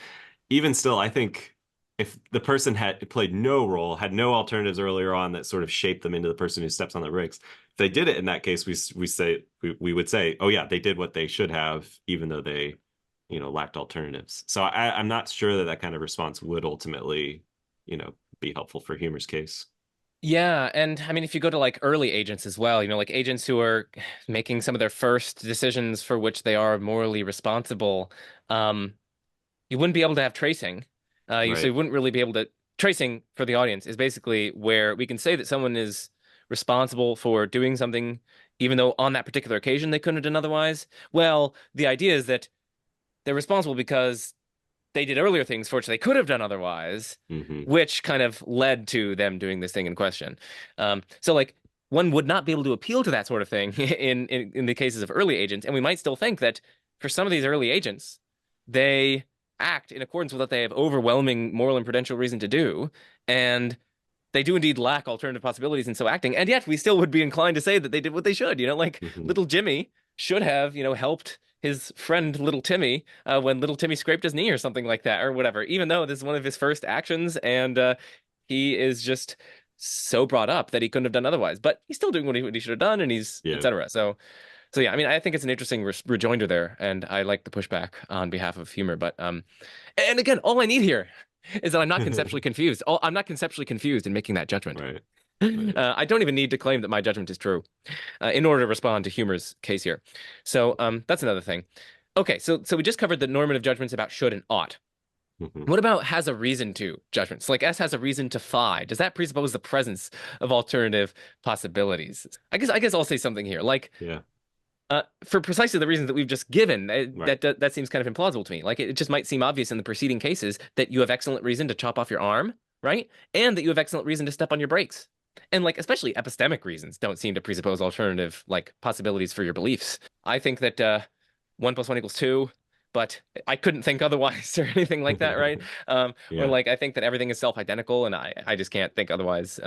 Even still, I think if the person had played no role, had no alternatives earlier on that sort of shaped them into the person who steps on the brakes, if they did it in that case, we would say, oh yeah, they did what they should have, even though they, lacked alternatives. So I'm not sure that kind of response would ultimately, be helpful for Huemer's case. Yeah, and I mean, if you go to like early agents as well, like agents who are making some of their first decisions for which they are morally responsible, you wouldn't be able to have tracing. So you Right. wouldn't really be able to. Tracing for the audience is basically where we can say that someone is responsible for doing something, even though on that particular occasion they couldn't have done otherwise. Well, the idea is that they're responsible because they did earlier things for which they could have done otherwise, which kind of led to them doing this thing in question. So like one would not be able to appeal to that sort of thing in the cases of early agents, and we might still think that for some of these early agents, they act in accordance with what they have overwhelming moral and prudential reason to do, and they do indeed lack alternative possibilities in so acting, and yet we still would be inclined to say that they did what they should. Like little Jimmy should have, helped his friend little Timmy when little Timmy scraped his knee or something like that, or whatever, even though this is one of his first actions, and he is just so brought up that he couldn't have done otherwise. But he's still doing what he should have done, and he's Yeah. etc. So yeah, I mean, I think it's an interesting rejoinder there, and I like the pushback on behalf of Huemer. But and again, all I need here is that I'm not conceptually confused. I'm not conceptually confused in making that judgment. Right. I don't even need to claim that my judgment is true in order to respond to Huemer's case here. So that's another thing. Okay, so we just covered the normative judgments about should and ought. What about has a reason to judgments? Like S has a reason to phi. Does that presuppose the presence of alternative possibilities? I guess I'll say something here. Like, Yeah. For precisely the reasons that we've just given, Right. that seems kind of implausible to me. Like it just might seem obvious in the preceding cases that you have excellent reason to chop off your arm, right? And that you have excellent reason to step on your brakes. And like especially epistemic reasons don't seem to presuppose alternative like possibilities for your beliefs. I think that 1 + 1 = 2, but I couldn't think otherwise or anything like that, right? Or Yeah. like I think that everything is self-identical, and I just can't think otherwise.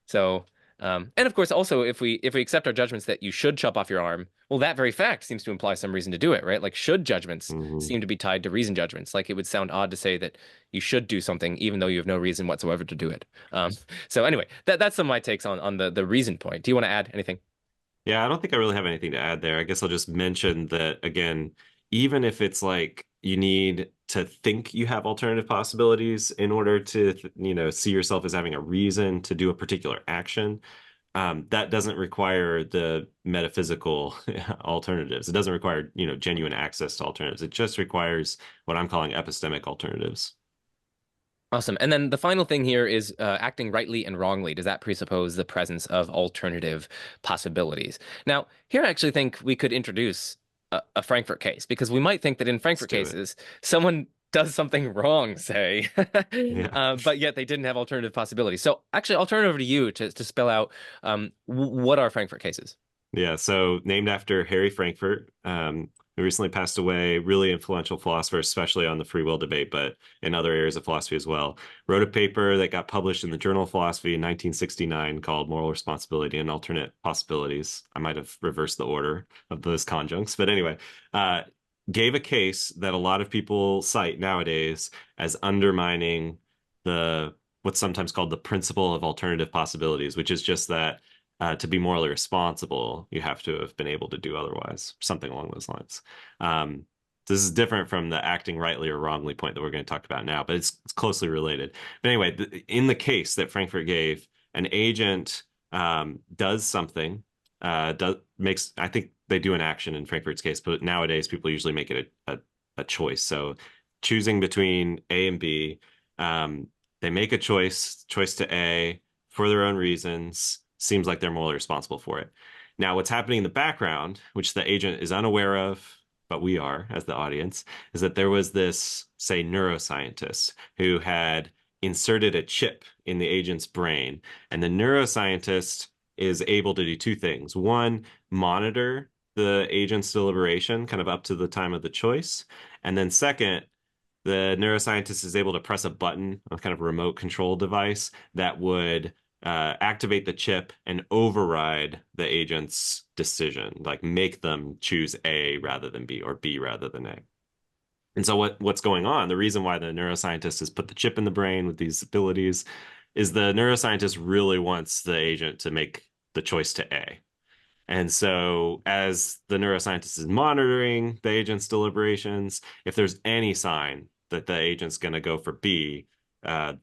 So and of course, also if we accept our judgments that you should chop off your arm, well, that very fact seems to imply some reason to do it, right? Like should judgments Hmm. seem to be tied to reason judgments. Like it would sound odd to say that you should do something even though you have no reason whatsoever to do it. So anyway, that's some of my takes on the reason point. Do you want to add anything? Yeah, I don't think I really have anything to add there. I guess I'll just mention that again, even if it's like you need to think you have alternative possibilities in order to, see yourself as having a reason to do a particular action, that doesn't require the metaphysical alternatives. It doesn't require, genuine access to alternatives. It just requires what I'm calling epistemic alternatives. Awesome. And then the final thing here is acting rightly and wrongly. Does that presuppose the presence of alternative possibilities? Now, here I actually think we could introduce a Frankfurt case because we might think that in Let's Frankfurt do it. cases, someone does something wrong, say, Yeah. but yet they didn't have alternative possibilities. So actually, I'll turn it over to you to spell out what are Frankfurt cases. Yeah, so named after Harry Frankfurt, who recently passed away, really influential philosopher, especially on the free will debate, but in other areas of philosophy as well. Wrote a paper that got published in the Journal of Philosophy in 1969 called Moral Responsibility and Alternate Possibilities. I might have reversed the order of those conjuncts, but anyway, uh, gave a case that a lot of people cite nowadays as undermining the what's sometimes called the principle of alternative possibilities, which is just that to be morally responsible, you have to have been able to do otherwise, something along those lines. Um, this is different from the acting rightly or wrongly point that we're going to talk about now, but it's closely related. But anyway, in the case that Frankfurt gave, an agent does something, makes, I think they do an action in Frankfurt's case, but nowadays people usually make it a choice. So choosing between A and B, um, they make a choice to A for their own reasons, seems like they're morally responsible for it. Now, what's happening in the background, which the agent is unaware of, but we are as the audience, is that there was this, say, neuroscientist who had inserted a chip in the agent's brain. And the neuroscientist is able to do two things. One, monitor the agent's deliberation kind of up to the time of the choice. And then second, the neuroscientist is able to press a button, a kind of remote control device that would activate the chip and override the agent's decision, like make them choose A rather than B or B rather than A. And so what's going on? The reason why the neuroscientist has put the chip in the brain with these abilities is the neuroscientist really wants the agent to make the choice to A. And so, as the neuroscientist is monitoring the agent's deliberations, if there's any sign that the agent's going to go for B, uh,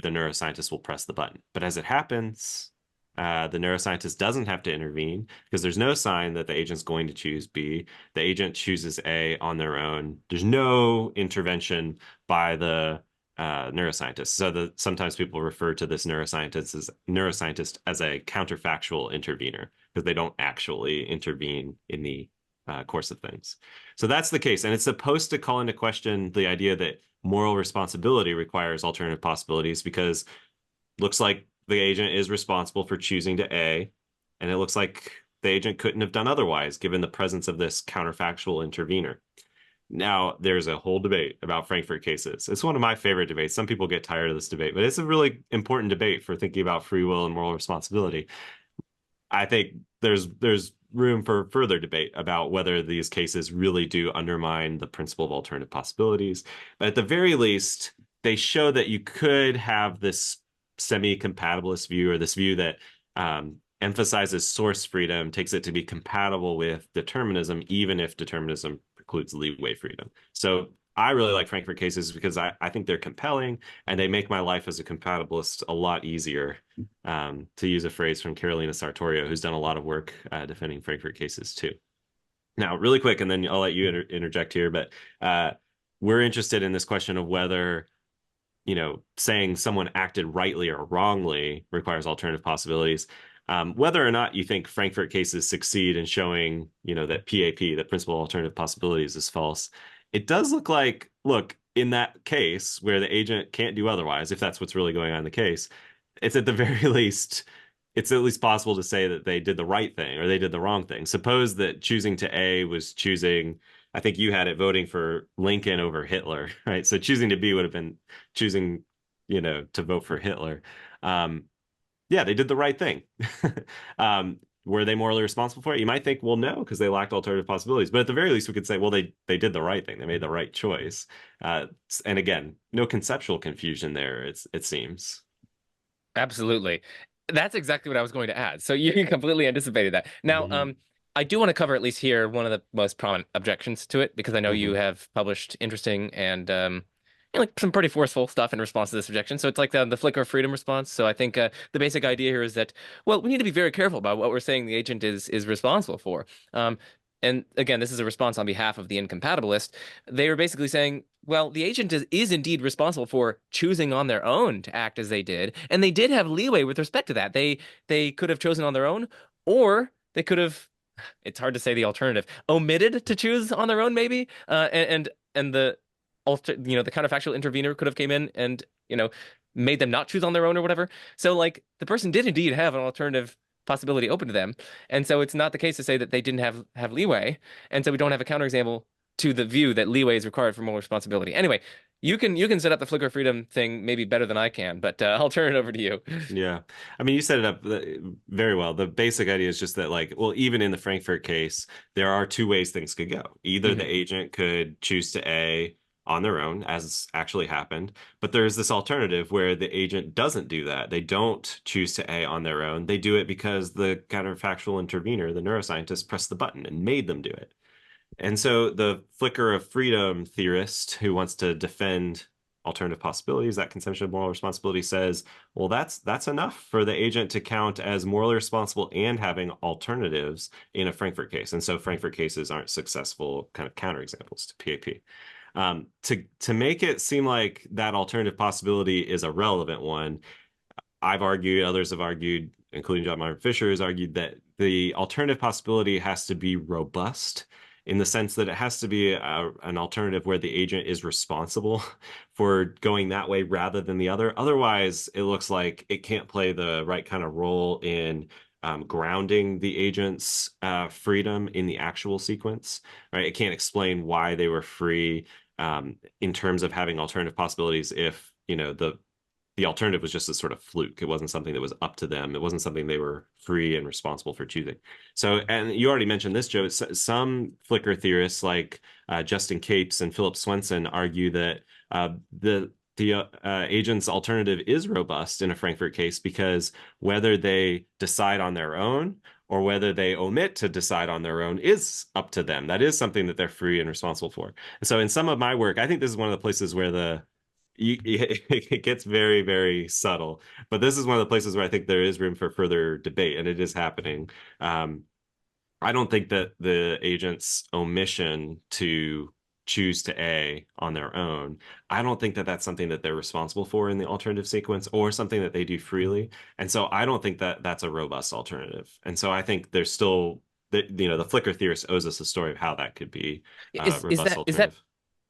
the neuroscientist will press the button. But as it happens, the neuroscientist doesn't have to intervene because there's no sign that the agent's going to choose B. The agent chooses A on their own. There's no intervention by the neuroscientist. So sometimes people refer to this neuroscientist as a counterfactual intervener because they don't actually intervene in the course of things. So that's the case. And it's supposed to call into question the idea that moral responsibility requires alternative possibilities because looks like the agent is responsible for choosing to A, and it looks like the agent couldn't have done otherwise given the presence of this counterfactual intervener. Now, there's a whole debate about Frankfurt cases. It's one of my favorite debates. Some people get tired of this debate, but it's a really important debate for thinking about free will and moral responsibility. I think there's room for further debate about whether these cases really do undermine the principle of alternative possibilities. But at the very least, they show that you could have this semi-compatibilist view or this view that emphasizes source freedom, takes it to be compatible with determinism, even if determinism precludes leeway freedom. So I really like Frankfurt cases because I think they're compelling and they make my life as a compatibilist a lot easier, to use a phrase from Carolina Sartorio, who's done a lot of work defending Frankfurt cases too. Now, really quick, and then I'll let you interject here, but we're interested in this question of whether, saying someone acted rightly or wrongly requires alternative possibilities. Whether or not you think Frankfurt cases succeed in showing, that PAP, that principle of alternative possibilities, is false, it does look, in that case where the agent can't do otherwise, if that's what's really going on in the case, it's at the very least, it's at least possible to say that they did the right thing or they did the wrong thing. Suppose that choosing to A was choosing I think you had it voting for Lincoln over Hitler, right? So choosing to be would have been choosing, to vote for Hitler. Um, yeah, they did the right thing. Were they morally responsible for it? You might think, well, no, because they lacked alternative possibilities. But at the very least, we could say, well, they did the right thing. They made the right choice. And again, no conceptual confusion there. It seems. Absolutely. That's exactly what I was going to add. So you completely anticipated that. Now, Hmm. I do want to cover at least here one of the most prominent objections to it because I know you Hmm. have published interesting and like some pretty forceful stuff in response to this objection. So it's like the flicker of freedom response. So I think the basic idea here is that well, we need to be very careful about what we're saying the agent is responsible for. Um, and again, this is a response on behalf of the incompatibilist. They were basically saying, well, the agent is indeed responsible for choosing on their own to act as they did, and they did have leeway with respect to that. They could have chosen on their own, or they could have, it's hard to say the alternative, omitted to choose on their own, maybe. And the the counterfactual intervener could have came in and made them not choose on their own or whatever. So like the person did indeed have an alternative possibility open to them, and so it's not the case to say that they didn't have leeway, and so we don't have a counterexample to the view that leeway is required for moral responsibility. Anyway, you can set up the flicker freedom thing maybe better than I can, but I'll turn it over to you. Yeah. I mean, you set it up very well. The basic idea is just that, like, well, even in the Frankfurt case, there are two ways things could go. Either the Hmm. agent could choose to A on their own, as actually happened, but there's this alternative where the agent doesn't do that. They don't choose to A on their own. They do it because the counterfactual intervener, the neuroscientist, pressed the button and made them do it. And so the flicker of freedom theorist who wants to defend alternative possibilities, that conception of moral responsibility says, well, that's enough for the agent to count as morally responsible and having alternatives in a Frankfurt case. And so Frankfurt cases aren't successful kind of counterexamples to PAP. To make it seem like that alternative possibility is a relevant one, I've argued, others have argued, including John Myron Fisher has argued that the alternative possibility has to be robust in the sense that it has to be an alternative where the agent is responsible for going that way rather than the other. Otherwise, it looks like it can't play the right kind of role in grounding the agent's freedom in the actual sequence, right? It can't explain why they were free in terms of having alternative possibilities if, the alternative was just a sort of fluke. It wasn't something that was up to them. It wasn't something they were free and responsible for choosing. So, and you already mentioned this, Joe. Some flicker theorists like Justin Capes and Philip Swenson argue that the agent's alternative is robust in a Frankfurt case because whether they decide on their own or whether they omit to decide on their own is up to them. That is something that they're free and responsible for. And so in some of my work, I think this is one of the places where it gets very, very subtle. But this is one of the places where I think there is room for further debate, and it is happening. Um, I don't think that the agent's omission to choose to A on their own, I don't think that that's something that they're responsible for in the alternative sequence or something that they do freely. And so I don't think that that's a robust alternative. And so I think there's still, the flicker theorist owes us a story of how that could be a Is is robust that is that alternative.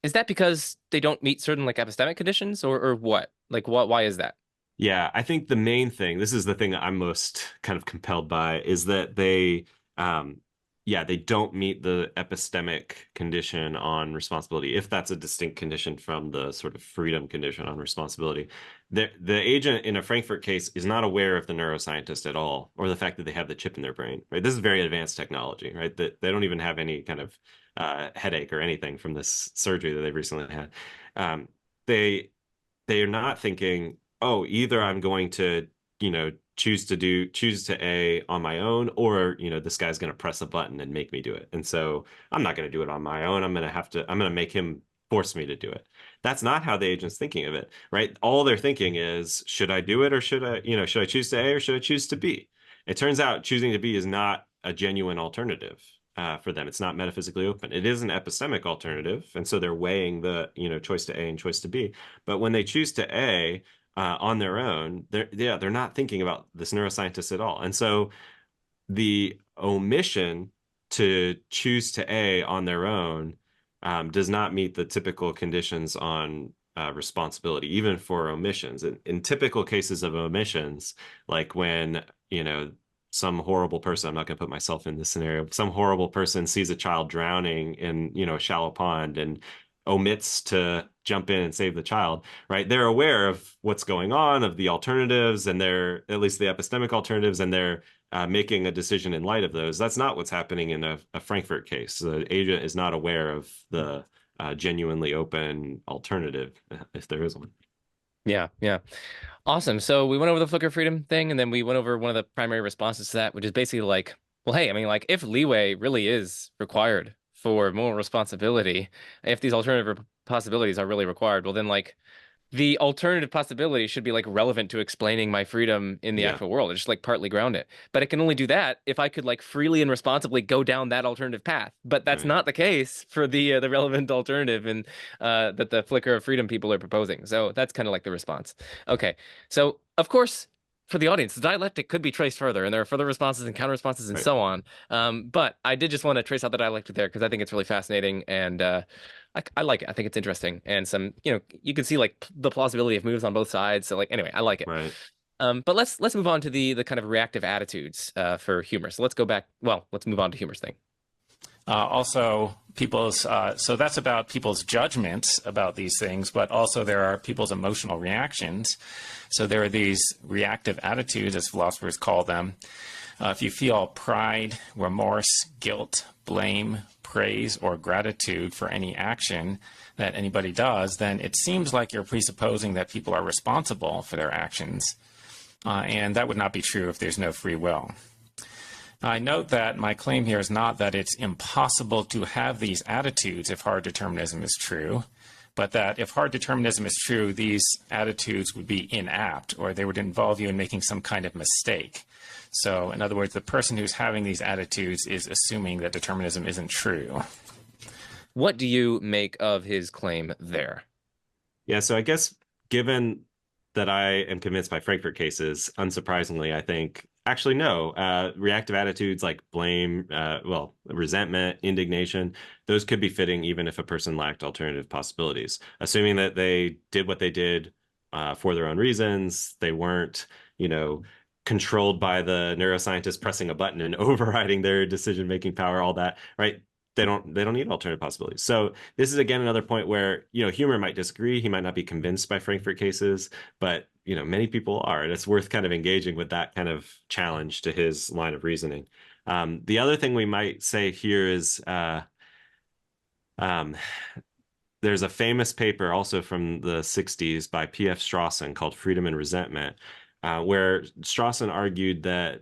is that because they don't meet certain like epistemic conditions or what? Like what why is that? Yeah, I think the main thing, this is the thing that I'm most kind of compelled by, is that um, they don't meet the epistemic condition on responsibility, if that's a distinct condition from the sort of freedom condition on responsibility. The agent in a Frankfurt case is not aware of the neuroscientist at all, or the fact that they have the chip in their brain, right? This is very advanced technology, right? That they don't even have any kind of headache or anything from this surgery that they've recently had. Um, they they are not thinking, oh, either I'm going to, choose to A on my own, or, this guy's going to press a button and make me do it. And so I'm not going to do it on my own. I'm going to make him force me to do it. That's not how the agent's thinking of it, right? All they're thinking is, should I do it or should I choose to A or should I choose to B? It turns out choosing to B is not a genuine alternative. For them, it's not metaphysically open. It is an epistemic alternative, and so they're weighing the choice to A and choice to B. But when they choose to A on their own, they're not thinking about this neuroscientist at all. And so the omission to choose to A on their own does not meet the typical conditions on responsibility, even for omissions. In typical cases of omissions, like when some horrible person, I'm not going to put myself in this scenario, some horrible person sees a child drowning in, a shallow pond and omits to jump in and save the child, right? They're aware of what's going on, of the alternatives, and they're, at least the epistemic alternatives, and they're making a decision in light of those. That's not what's happening in a Frankfurt case. The agent is not aware of the genuinely open alternative, if there is one. Yeah, yeah. Awesome. So we went over the flicker freedom thing, and then we went over one of the primary responses to that, which is basically like, well, hey, I mean, like, if leeway really is required for moral responsibility, if these alternative possibilities are really required, well, then, like, the alternative possibility should be like relevant to explaining my freedom in the Yeah. actual world. It's just like partly ground it. But it can only do that if I could like freely and responsibly go down that alternative path. But that's Right. not the case for the relevant alternative and that the flicker of freedom people are proposing. So that's kind of like the response. Okay. So of course, for the audience, the dialectic could be traced further, and there are further responses and counter responses and Right. so on. But I did just want to trace out the dialectic there because I think it's really fascinating and I like it. I think it's interesting, and some, you can see like the plausibility of moves on both sides. So like, anyway, I like it. Right. But let's move on to the kind of reactive attitudes for humor. So let's go back. Well, let's move on to humor's thing. Also, so that's about people's judgments about these things, but also there are people's emotional reactions. So there are these reactive attitudes, as philosophers call them. If you feel pride, remorse, guilt, blame, praise, or gratitude for any action that anybody does, then it seems like you're presupposing that people are responsible for their actions. And that would not be true if there's no free will. I note that my claim here is not that it's impossible to have these attitudes if hard determinism is true, but that if hard determinism is true, these attitudes would be inapt, or they would involve you in making some kind of mistake. So, in other words, the person who's having these attitudes is assuming that determinism isn't true. What do you make of his claim there? Yeah, so I guess given that I am convinced by Frankfurt cases, unsurprisingly, I think actually no. Reactive attitudes like blame, resentment, indignation, those could be fitting even if a person lacked alternative possibilities, assuming that they did what they did for their own reasons. They weren't, controlled by the neuroscientist pressing a button and overriding their decision-making power, all that, right? They don't need alternative possibilities. So this is again another point where, Huemer might disagree. He might not be convinced by Frankfurt cases, but many people are, and it's worth kind of engaging with that kind of challenge to his line of reasoning. The other thing we might say here is there's a famous paper also from the 60s by P.F. Strawson called Freedom and Resentment, where Strawson argued that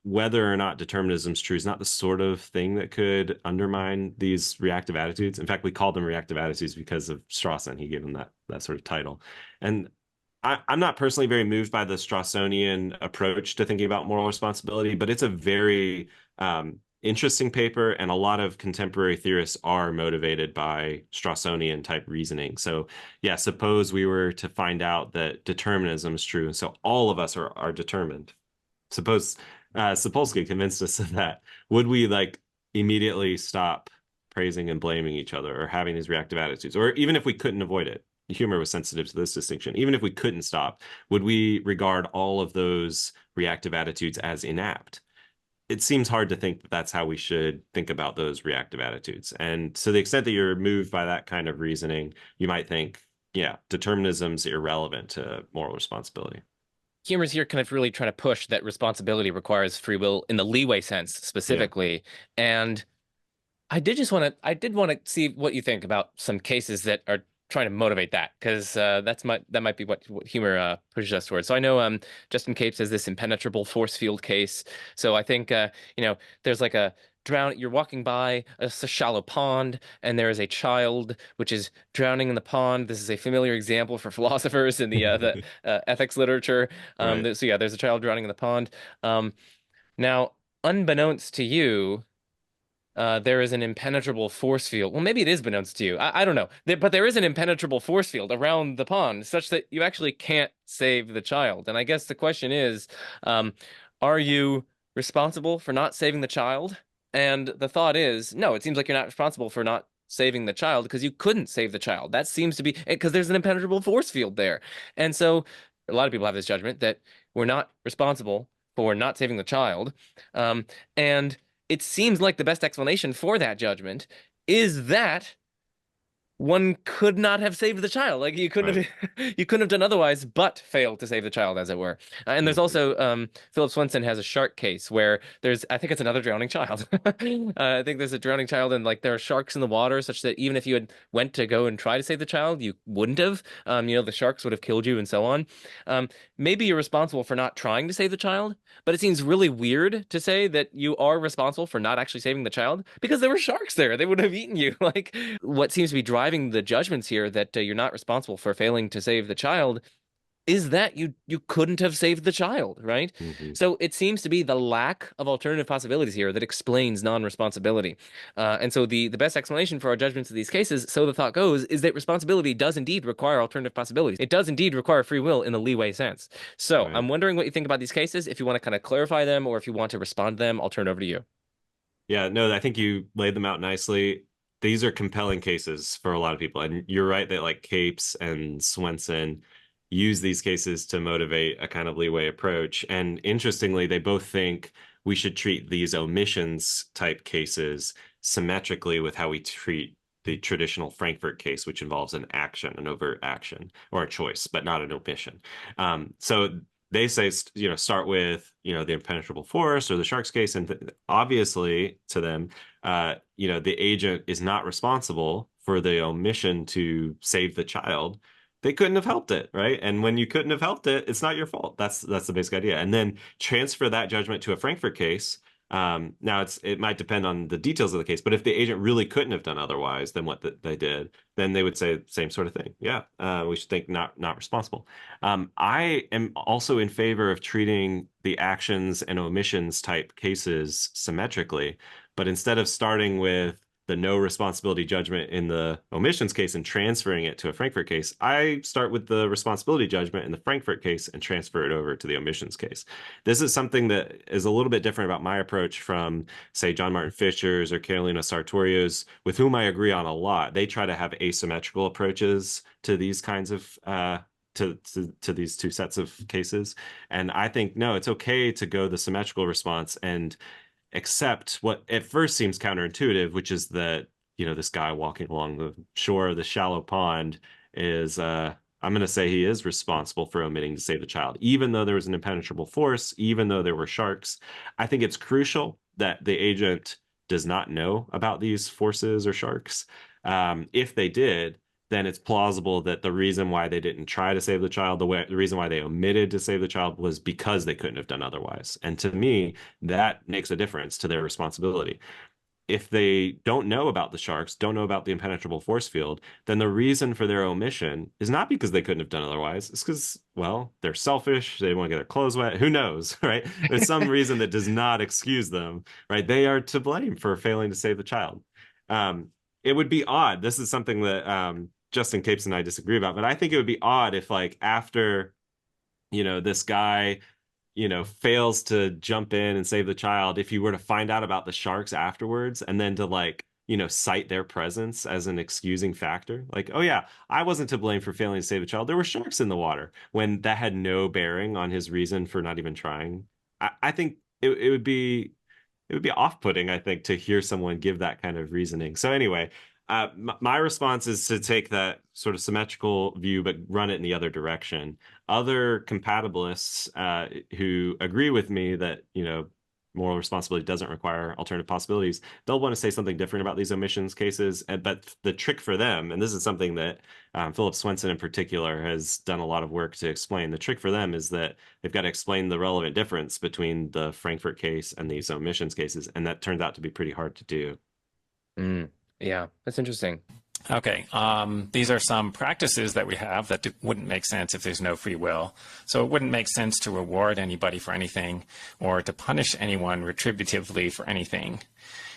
whether or not determinism is true is not the sort of thing that could undermine these reactive attitudes. In fact, we called them reactive attitudes because of Strawson. He gave them that sort of title. And I'm not personally very moved by the Strawsonian approach to thinking about moral responsibility, but it's a very interesting paper, and a lot of contemporary theorists are motivated by Strawsonian type reasoning. So yeah, suppose we were to find out that determinism is true, and so all of us are determined. Suppose Sapolsky convinced us of that. Would we like immediately stop praising and blaming each other or having these reactive attitudes? Or even if we couldn't avoid it, Huemer was sensitive to this distinction. Even if we couldn't stop, would we regard all of those reactive attitudes as inapt? It seems hard to think that that's how we should think about those reactive attitudes. And to the extent that you're moved by that kind of reasoning, you might think, yeah, determinism's irrelevant to moral responsibility. Huemer's here kind of really trying to push that responsibility requires free will in the leeway sense specifically. Yeah. And I did want to see what you think about some cases that are trying to motivate that, because that might be what Huemer pushes us towards. So I know Justin Capes has this impenetrable force field case. So I think there's like you're walking by a shallow pond, and there is a child which is drowning in the pond. This is a familiar example for philosophers in the ethics literature. Right. So yeah, there's a child drowning in the pond. Now, unbeknownst to you, there is an impenetrable force field. Well, maybe it is beknownst to you. I don't know. But there is an impenetrable force field around the pond such that you actually can't save the child. And I guess the question is, are you responsible for not saving the child? And the thought is, no, it seems like you're not responsible for not saving the child because you couldn't save the child. That seems to be because there's an impenetrable force field there. And so a lot of people have this judgment that we're not responsible for not saving the child. And it seems like the best explanation for that judgment is that one could not have saved the child. Like you couldn't Right. have you couldn't have done otherwise but failed to save the child, as it were. And there's Mhm. also Philip Swenson has a shark case where there's, I think it's another drowning child. I think there's a drowning child, and like there are sharks in the water, such that even if you had went to go and try to save the child, you wouldn't have. The sharks would have killed you and so on. Maybe you're responsible for not trying to save the child, but it seems really weird to say that you are responsible for not actually saving the child because there were sharks there. They would have eaten you. Like what seems to be driving the judgments here that you're not responsible for failing to save the child is that you couldn't have saved the child, right? Mhm. So it seems to be the lack of alternative possibilities here that explains non-responsibility. And so the best explanation for our judgments of these cases, so the thought goes, is that responsibility does indeed require alternative possibilities. It does indeed require free will in the leeway sense. So Right. I'm wondering what you think about these cases. If you want to kind of clarify them or if you want to respond to them, I'll turn it over to you. Yeah, no, I think you laid them out nicely. These are compelling cases for a lot of people. And you're right that like Capes and Swenson use these cases to motivate a kind of leeway approach. And interestingly, they both think we should treat these omissions type cases symmetrically with how we treat the traditional Frankfurt case, which involves an action, an overt action, or a choice, but not an omission. So they say, start with, the impenetrable force or the sharks case. And obviously to them, the agent is not responsible for the omission to save the child. They couldn't have helped it, right? And when you couldn't have helped it, it's not your fault. That's the basic idea. And then transfer that judgment to a Frankfurt case. Now it might depend on the details of the case, but if the agent really couldn't have done otherwise than what they did, then they would say same sort of thing. Yeah, we should think not responsible. I am also in favor of treating the actions and omissions type cases symmetrically, but instead of starting with the no responsibility judgment in the omissions case and transferring it to a Frankfurt case, I start with the responsibility judgment in the Frankfurt case and transfer it over to the omissions case. This is something that is a little bit different about my approach from, say, John Martin Fisher's or Carolina Sartorio's, with whom I agree on a lot. They try to have asymmetrical approaches to these kinds of to these two sets of cases. And I think, no, it's okay to go the symmetrical response and accept what at first seems counterintuitive, which is that, this guy walking along the shore of the shallow pond is, I'm going to say he is responsible for omitting to save the child, even though there was an impenetrable force, even though there were sharks. I think it's crucial that the agent does not know about these forces or sharks. If they did, then it's plausible that the reason why they didn't try to save the child, the reason why they omitted to save the child was because they couldn't have done otherwise. And to me, that makes a difference to their responsibility. If they don't know about the sharks, don't know about the impenetrable force field, then the reason for their omission is not because they couldn't have done otherwise. It's because, well, they're selfish. They want to get their clothes wet. Who knows, right? There's some reason that does not excuse them, right? They are to blame for failing to save the child. It would be odd. This is something that Justin Capes and I disagree about, but I think it would be odd if, like, after, this guy, fails to jump in and save the child, if you were to find out about the sharks afterwards and then to, like, cite their presence as an excusing factor. Like, oh yeah, I wasn't to blame for failing to save a child. There were sharks in the water, when that had no bearing on his reason for not even trying. I think it would be off-putting, I think, to hear someone give that kind of reasoning. So anyway, my response is to take that sort of symmetrical view, but run it in the other direction. Other compatibilists who agree with me that, moral responsibility doesn't require alternative possibilities, they'll want to say something different about these omissions cases. But the trick for them, and this is something that Philip Swenson in particular has done a lot of work to explain, the trick for them is that they've got to explain the relevant difference between the Frankfurt case and these omissions cases. And that turns out to be pretty hard to do. Yeah, that's interesting. Okay, these are some practices that we have that wouldn't make sense if there's no free will. So it wouldn't make sense to reward anybody for anything or to punish anyone retributively for anything.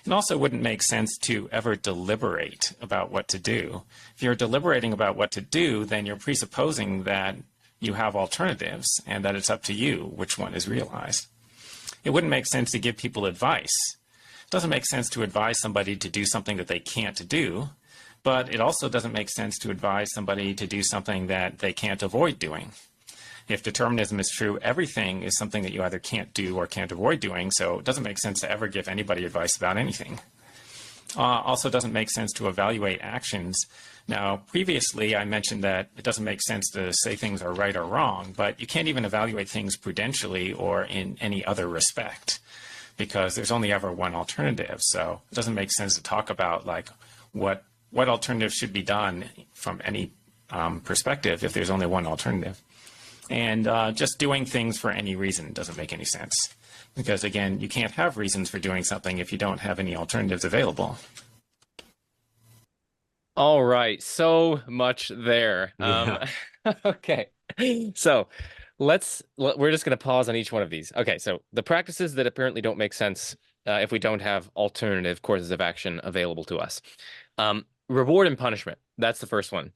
It also wouldn't make sense to ever deliberate about what to do. If you're deliberating about what to do, then you're presupposing that you have alternatives and that it's up to you which one is realized. It wouldn't make sense to give people advice. It doesn't make sense to advise somebody to do something that they can't do. But it also doesn't make sense to advise somebody to do something that they can't avoid doing. If determinism is true, everything is something that you either can't do or can't avoid doing, so it doesn't make sense to ever give anybody advice about anything. Also doesn't make sense to evaluate actions. Now, previously I mentioned that it doesn't make sense to say things are right or wrong, but you can't even evaluate things prudentially or in any other respect, because there's only ever one alternative. So it doesn't make sense to talk about like what alternative should be done from any perspective if there's only one alternative. And just doing things for any reason doesn't make any sense, because again, you can't have reasons for doing something if you don't have any alternatives available. All right, so much there. Yeah. Okay, so we're just going to pause on each one of these. Okay, so the practices that apparently don't make sense if we don't have alternative courses of action available to us. Reward and punishment. That's the first one.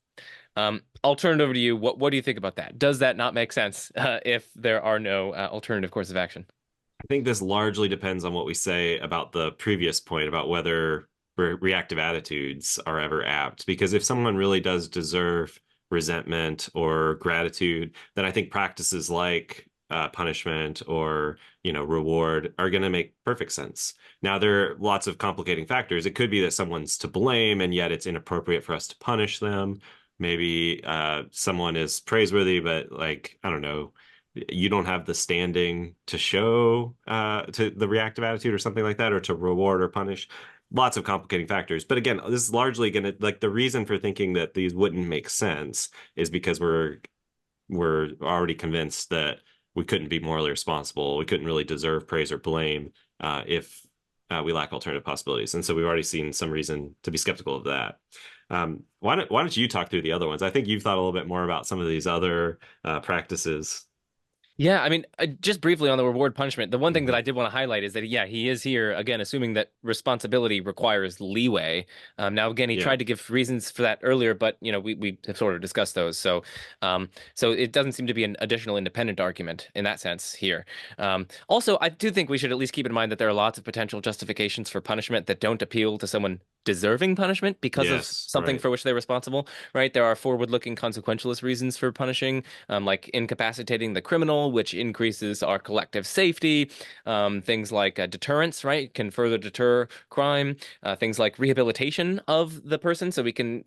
I'll turn it over to you. What do you think about that? Does that not make sense if there are no alternative courses of action? I think this largely depends on what we say about the previous point about whether reactive attitudes are ever apt. Because if someone really does deserve resentment or gratitude, then I think practices like punishment or reward are going to make perfect sense. Now, there are lots of complicating factors. It could be that someone's to blame and yet it's inappropriate for us to punish them. Maybe someone is praiseworthy, but like, I don't know, you don't have the standing to show to the reactive attitude or something like that, or to reward or punish. Lots of complicating factors. But again, this is largely going to, like, the reason for thinking that these wouldn't make sense is because we're already convinced that we couldn't be morally responsible. We couldn't really deserve praise or blame if we lack alternative possibilities. And so we've already seen some reason to be skeptical of that. Why don't you talk through the other ones? I think you've thought a little bit more about some of these other practices. Yeah, I mean, just briefly on the reward punishment, the one thing that Mhm. I did want to highlight is that, yeah, he is here, again, assuming that responsibility requires leeway. Now, again, he Yeah. tried to give reasons for that earlier, but, we have sort of discussed those. So it doesn't seem to be an additional independent argument in that sense here. Also, I do think we should at least keep in mind that there are lots of potential justifications for punishment that don't appeal to someone deserving punishment because of Yes, something right. for which they're responsible, right? There are forward-looking consequentialist reasons for punishing, like incapacitating the criminal, which increases our collective safety. Things like deterrence, right, can further deter crime. Things like rehabilitation of the person, so we can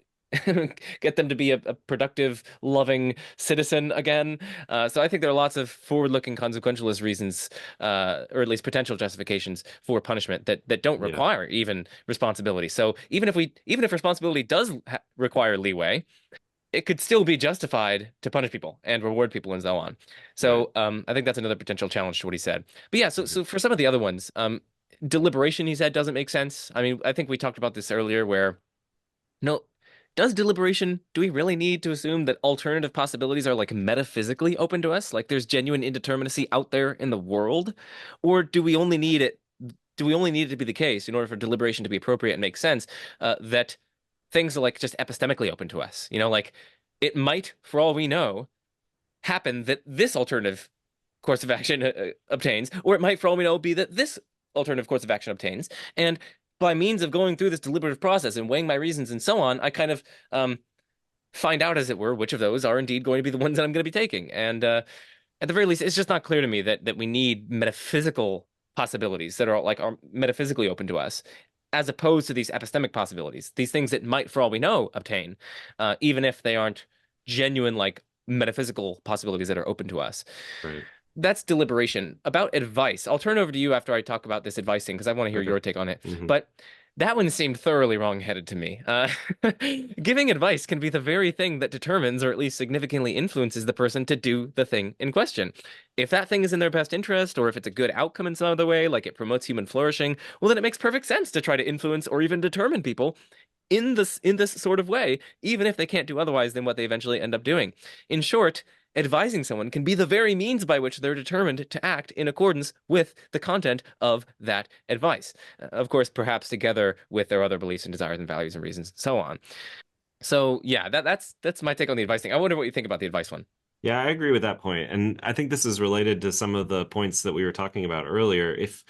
get them to be a productive, loving citizen again. So I think there are lots of forward-looking consequentialist reasons, or at least potential justifications for punishment that don't Yeah, require even responsibility. So even if responsibility does require leeway, it could still be justified to punish people and reward people and so on. right. So I think that's another potential challenge to what he said. But yeah, so Mhm. so for some of the other ones, deliberation, he said, doesn't make sense. I mean, I think we talked about this earlier where no, does deliberation, do we really need to assume that alternative possibilities are like metaphysically open to us? Like there's genuine indeterminacy out there in the world? Or do we only need it to be the case in order for deliberation to be appropriate and make sense, that things are like just epistemically open to us? Like it might, for all we know, happen that this alternative course of action obtains, or it might, for all we know, be that this alternative course of action obtains. And by means of going through this deliberative process and weighing my reasons and so on, I kind of find out, as it were, which of those are indeed going to be the ones that I'm going to be taking. And at the very least, it's just not clear to me that we need metaphysical possibilities that are metaphysically open to us, as opposed to these epistemic possibilities, these things that might, for all we know, obtain, even if they aren't genuine, like metaphysical possibilities that are open to us. Right. That's deliberation. About advice, I'll turn over to you after I talk about this advice thing because I want to hear Okay. your take on it. Mhm. But that one seemed thoroughly wrong-headed to me. Giving advice can be the very thing that determines, or at least significantly influences, the person to do the thing in question. If that thing is in their best interest, or if it's a good outcome in some other way, like it promotes human flourishing, well, then it makes perfect sense to try to influence or even determine people in this sort of way, even if they can't do otherwise than what they eventually end up doing. In short, advising someone can be the very means by which they're determined to act in accordance with the content of that advice. Of course, perhaps together with their other beliefs and desires and values and reasons, and so on. So yeah, that's my take on the advice thing. I wonder what you think about the advice one. Yeah, I agree with that point. And I think this is related to some of the points that we were talking about earlier. If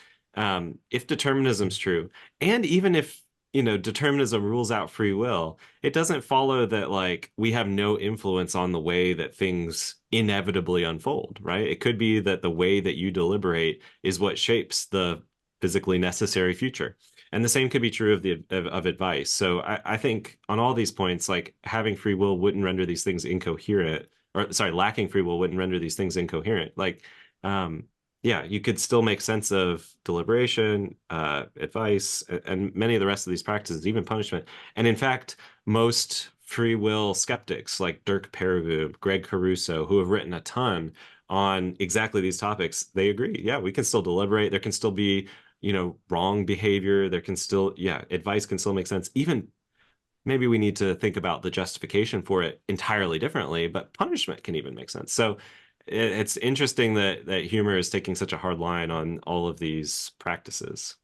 determinism's true, and even if determinism rules out free will, it doesn't follow that like we have no influence on the way that things inevitably unfold, right? It could be that the way that you deliberate is what shapes the physically necessary future. And the same could be true of advice. So I think on all these points, like having free will wouldn't render these things incoherent, or sorry, lacking free will wouldn't render these things incoherent. Like, um, yeah, you could still make sense of deliberation, advice, and many of the rest of these practices, even punishment. And in fact, most free will skeptics like Dirk Perregaux, Greg Caruso, who have written a ton on exactly these topics, they agree. Yeah, we can still deliberate. There can still be, wrong behavior. There can still, yeah, advice can still make sense. Even maybe we need to think about the justification for it entirely differently, but punishment can even make sense. So it's interesting that Huemer is taking such a hard line on all of these practices.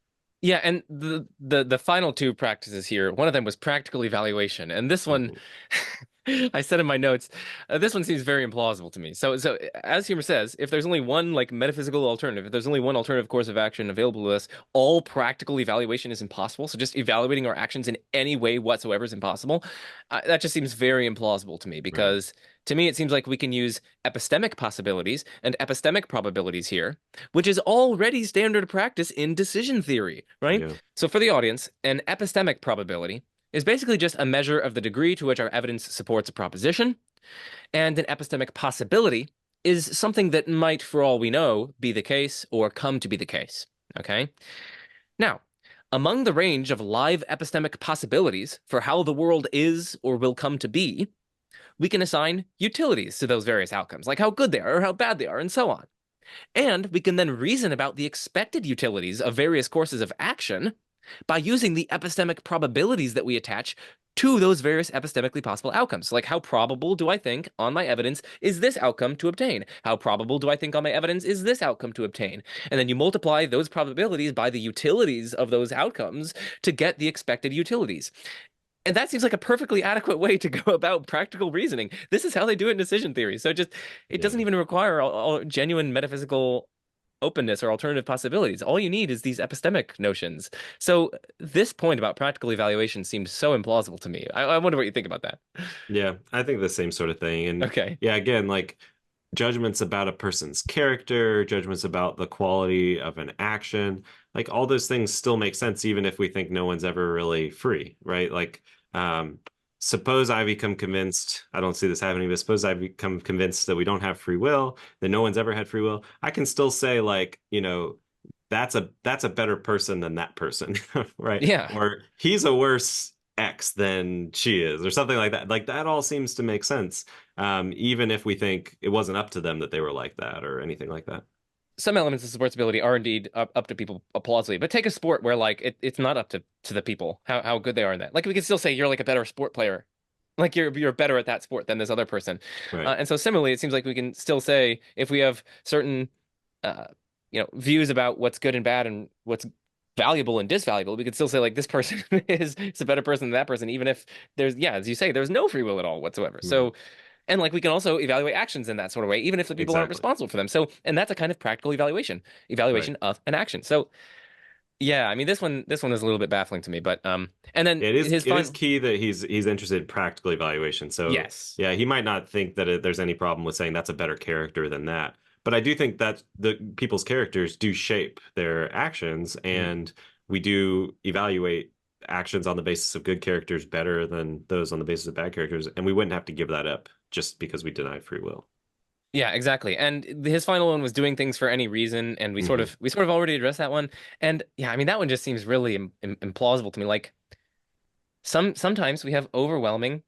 Yeah, and the final two practices here, one of them was practical evaluation, and this one, Mhm. I said in my notes, this one seems very implausible to me. So as Humer says, if there's only one like metaphysical alternative, if there's only one alternative course of action available to us, all practical evaluation is impossible. So just evaluating our actions in any way whatsoever is impossible. That just seems very implausible to me Right. because to me it seems like we can use epistemic possibilities and epistemic probabilities here, which is already standard practice in decision theory, right? Yeah. So for the audience, an epistemic probability is basically just a measure of the degree to which our evidence supports a proposition, and an epistemic possibility is something that might, for all we know, be the case or come to be the case. Okay? Now, among the range of live epistemic possibilities for how the world is or will come to be, we can assign utilities to those various outcomes, like how good they are or how bad they are, and so on. And we can then reason about the expected utilities of various courses of action by using the epistemic probabilities that we attach to those various epistemically possible outcomes. Like, how probable do I think on my evidence is this outcome to obtain? How probable do I think on my evidence is this outcome to obtain? And then you multiply those probabilities by the utilities of those outcomes to get the expected utilities. And that seems like a perfectly adequate way to go about practical reasoning. This is how they do it in decision theory. So it Yeah. doesn't even require all genuine metaphysical openness or alternative possibilities. All you need is these epistemic notions. So this point about practical evaluation seems so implausible to me. I wonder what you think about that. Yeah, I think the same sort of thing. And Okay. yeah, again, like judgments about a person's character, judgments about the quality of an action, like all those things still make sense, even if we think no one's ever really free, right? Like, um, suppose I become convinced, I don't see this happening, but suppose I become convinced that we don't have free will, that no one's ever had free will. I can still say, like, that's a better person than that person, right? Yeah. Or he's a worse X than she is, or something like that. Like that all seems to make sense, even if we think it wasn't up to them that they were like that or anything like that. Some elements of sportsability are indeed up to people plausibly, but take a sport where like it's not up to the people how good they are in that. Like we can still say you're like a better sport player, like you're better at that sport than this other person. Right. And so similarly, it seems like we can still say if we have certain uh, views about what's good and bad and what's valuable and disvaluable, we could still say like this person is a better person than that person, even if there's, yeah, as you say, there's no free will at all whatsoever. Right. So, and like we can also evaluate actions in that sort of way, even if the people aren't Exactly. responsible for them. So, and that's a kind of practical Right. evaluation of an action. So, yeah, I mean this one is a little bit baffling to me, but and then his It is final, key that he's interested in practical evaluation. So yes, yeah, he might not think that there's any problem with saying that's a better character than that. But I do think that the people's characters do shape their actions, mhm. and we do evaluate actions on the basis of good characters better than those on the basis of bad characters, and we wouldn't have to give that up just because we deny free will. Yeah, exactly. And his final one was doing things for any reason, and we sort Hmm. of we sort of already addressed that one. And yeah, I mean that one just seems really implausible to me. Like sometimes we have overwhelming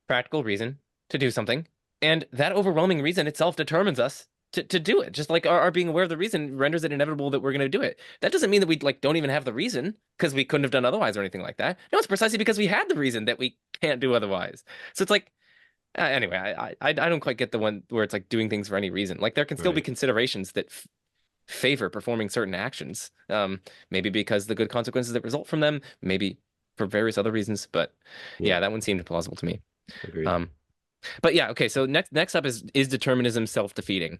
practical reason to do something, and that overwhelming reason itself determines us to do it. Just like our being aware of the reason renders it inevitable that we're going to do it. That doesn't mean that we like don't even have the reason because we couldn't have done otherwise or anything like that. No, it's precisely because we had the reason that we can't do otherwise. So it's like anyway, I don't quite get the one where it's like doing things for any reason. Like there can still be Right. considerations that favor performing certain actions. Maybe because the good consequences that result from them, maybe for various other reasons. But Yeah. yeah, that one seemed plausible to me. Agreed. Um, but yeah, okay. So next up is determinism self-defeating?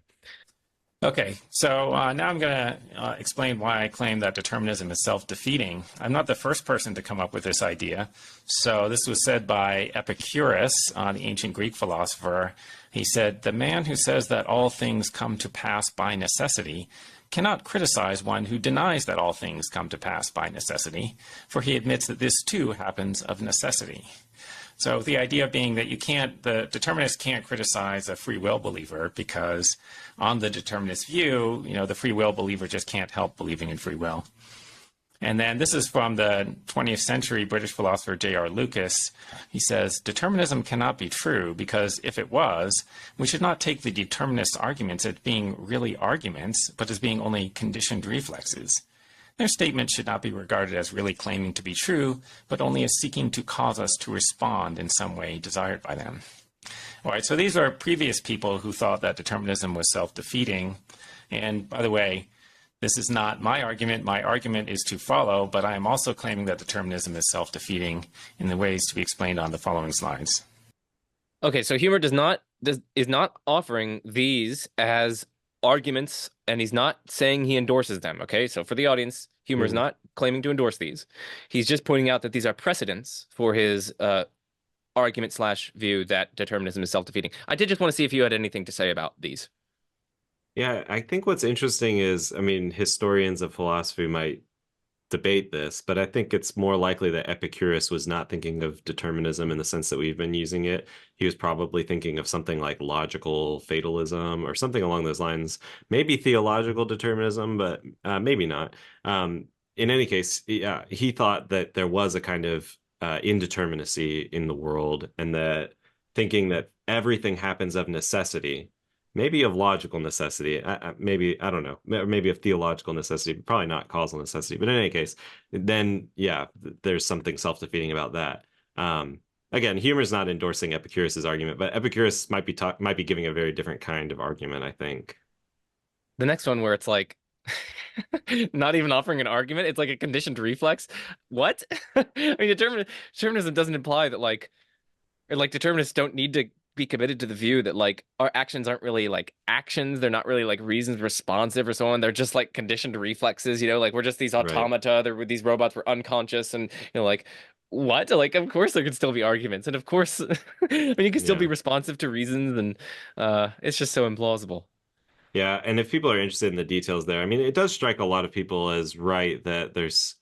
Okay, so now I'm going to explain why I claim that determinism is self-defeating. I'm not the first person to come up with this idea. So this was said by Epicurus, the ancient Greek philosopher. He said, "The man who says that all things come to pass by necessity cannot criticize one who denies that all things come to pass by necessity, for he admits that this too happens of necessity." So the idea being that the determinist can't criticize a free will believer because on the determinist view, the free will believer just can't help believing in free will. And then this is from the 20th century British philosopher J.R. Lucas. He says, "Determinism cannot be true because if it was, we should not take the determinist arguments as being really arguments, but as being only conditioned reflexes. Their statements should not be regarded as really claiming to be true, but only as seeking to cause us to respond in some way desired by them." All right, so these are previous people who thought that determinism was self-defeating. And by the way, this is not my argument. My argument is to follow, but I am also claiming that determinism is self-defeating in the ways to be explained on the following slides. Okay, so Huemer is not offering these as arguments, and he's not saying he endorses them. Okay, so for the audience, Huemer is not claiming to endorse these. He's just pointing out that these are precedents for his argument / view that determinism is self-defeating. I did just want to see if you had anything to say about these. Yeah, I think what's interesting is, I mean, historians of philosophy might debate this, but I think it's more likely that Epicurus was not thinking of determinism in the sense that we've been using it. He was probably thinking of something like logical fatalism or something along those lines, maybe theological determinism, but maybe not. In any case, yeah, he thought that there was a kind of indeterminacy in the world, and that thinking that everything happens of necessity, maybe of logical necessity, maybe, I don't know, maybe of theological necessity, but probably not causal necessity. But in any case, then, yeah, there's something self-defeating about that. Again, Huemer's not endorsing Epicurus's argument, but Epicurus might be giving a very different kind of argument, I think. The next one where it's like not even offering an argument, it's like a conditioned reflex. What? I mean, determinism doesn't imply that determinists don't need to be committed to the view that like our actions aren't really like actions. They're not really like reasons responsive or so on. They're just like conditioned reflexes, like we're just these automata. They're these robots, we're unconscious, and like what? Like, of course there could still be arguments. And of course, I mean, you can still be responsive to reasons, and it's just so implausible. Yeah, and if people are interested in the details there, I mean, it does strike a lot of people as right that there's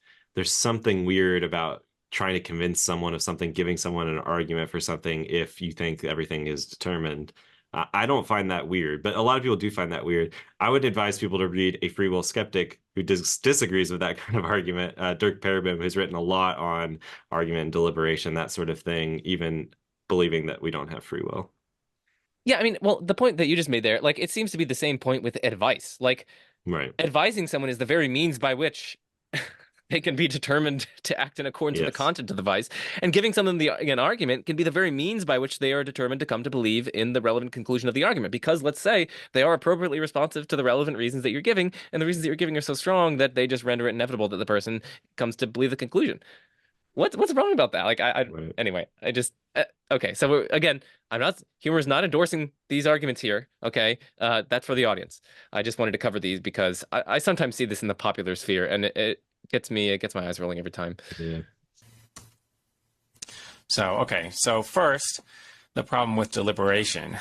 something weird about trying to convince someone of something, giving someone an argument for something if you think everything is determined. I don't find that weird, but a lot of people do find that weird. I would advise people to read A Free Will Skeptic who disagrees with that kind of argument. Dirk Peribim, who's written a lot on argument and deliberation, that sort of thing, even believing that we don't have free will. Yeah, I mean, well, the point that you just made there, like, it seems to be the same point with advice. Like, advising someone is the very means by which they can be determined to act in accordance with the content of the advice. And giving someone an argument can be the very means by which they are determined to come to believe in the relevant conclusion of the argument. Because let's say they are appropriately responsive to the relevant reasons that you're giving, and the reasons that you're giving are so strong that they just render it inevitable that the person comes to believe the conclusion. What's wrong about that? Like, anyway, I just okay. So again, Huemer's not endorsing these arguments here. Okay, that's for the audience. I just wanted to cover these because I sometimes see this in the popular sphere, and it gets my eyes rolling every time. Yeah. So first, the problem with deliberation.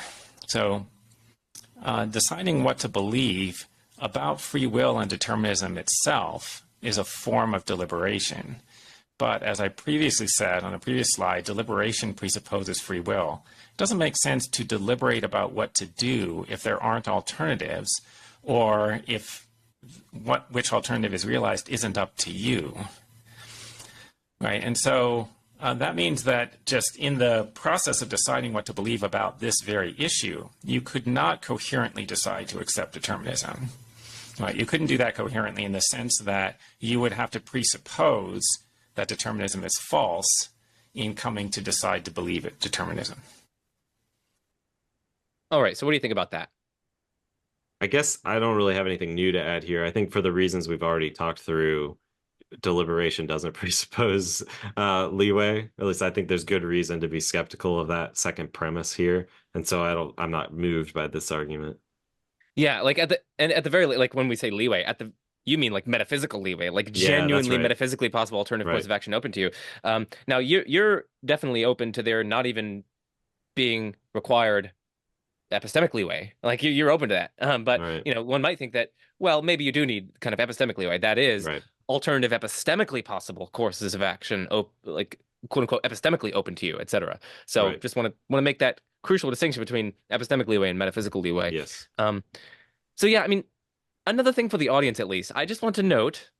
So deciding what to believe about free will and determinism itself is a form of deliberation. But as I previously said on a previous slide, deliberation presupposes free will. It doesn't make sense to deliberate about what to do if there aren't alternatives, or if which alternative is realized isn't up to you. Right? And so that means that just in the process of deciding what to believe about this very issue, you could not coherently decide to accept determinism. Right? You couldn't do that coherently in the sense that you would have to presuppose that determinism is false in coming to decide to believe it, determinism. All right, so what do you think about that? I guess I don't really have anything new to add here. I think for the reasons we've already talked through, deliberation doesn't presuppose leeway. Or at least I think there's good reason to be skeptical of that second premise here. And so I'm not moved by this argument. Yeah, like at the very like when we say leeway, you mean like metaphysical leeway, like Yeah, that's genuinely right. metaphysically possible alternative course Right. of action open to you. Now you're definitely open to there not even being required epistemic leeway. Like you're open to that. But Right. one might think that, well, maybe you do need kind of epistemic leeway. That is Right. alternative epistemically possible courses of action, like quote unquote epistemically open to you, etc. So Right. just want to make that crucial distinction between epistemic leeway and metaphysical leeway. Yes. Um, so yeah, I mean, another thing for the audience at least, I just want to note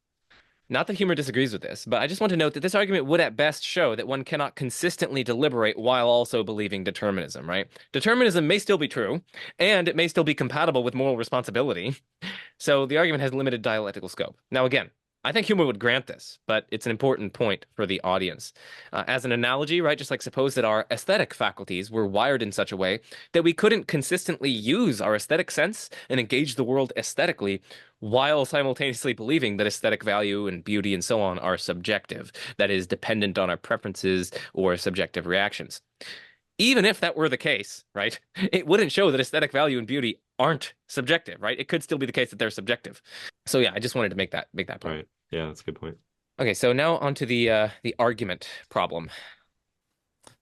not that Huemer disagrees with this, but I just want to note that this argument would at best show that one cannot consistently deliberate while also believing determinism, right? Determinism may still be true, and it may still be compatible with moral responsibility. So the argument has limited dialectical scope. Now, again, I think Huemer would grant this, but it's an important point for the audience. As an analogy, right, just like suppose that our aesthetic faculties were wired in such a way that we couldn't consistently use our aesthetic sense and engage the world aesthetically while simultaneously believing that aesthetic value and beauty and so on are subjective, that is, dependent on our preferences or subjective reactions. Even if that were the case, right, it wouldn't show that aesthetic value and beauty aren't subjective, right? It could still be the case that they're subjective. So yeah, I just wanted to make that point. Right. Yeah, that's a good point. Okay, so now onto the argument problem.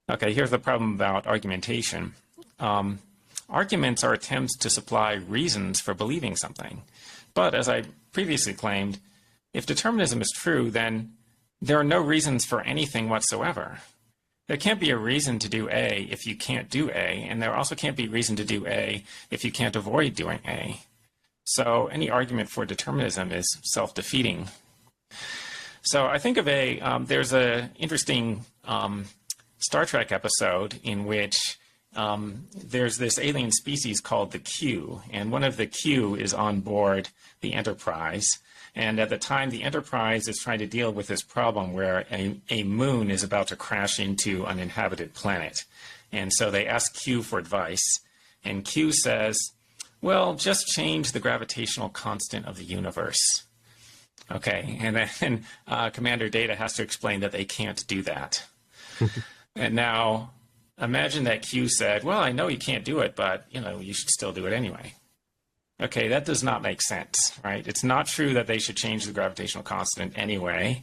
Okay, here's the problem about argumentation. Um, Arguments are attempts to supply reasons for believing something. But as I previously claimed, if determinism is true, then there are no reasons for anything whatsoever. There can't be a reason to do A if you can't do A, and there also can't be reason to do A if you can't avoid doing A. So any argument for determinism is self-defeating. So I think of there's an interesting Star Trek episode in which there's this alien species called the Q, and one of the Q is on board the Enterprise. And at the time, the Enterprise is trying to deal with this problem where a moon is about to crash into an inhabited planet. And so they ask Q for advice. And Q says, well, just change the gravitational constant of the universe. Okay, and then Commander Data has to explain that they can't do that. And now, imagine that Q said, well, I know you can't do it, but you should still do it anyway. Okay, that does not make sense, right? It's not true that they should change the gravitational constant anyway,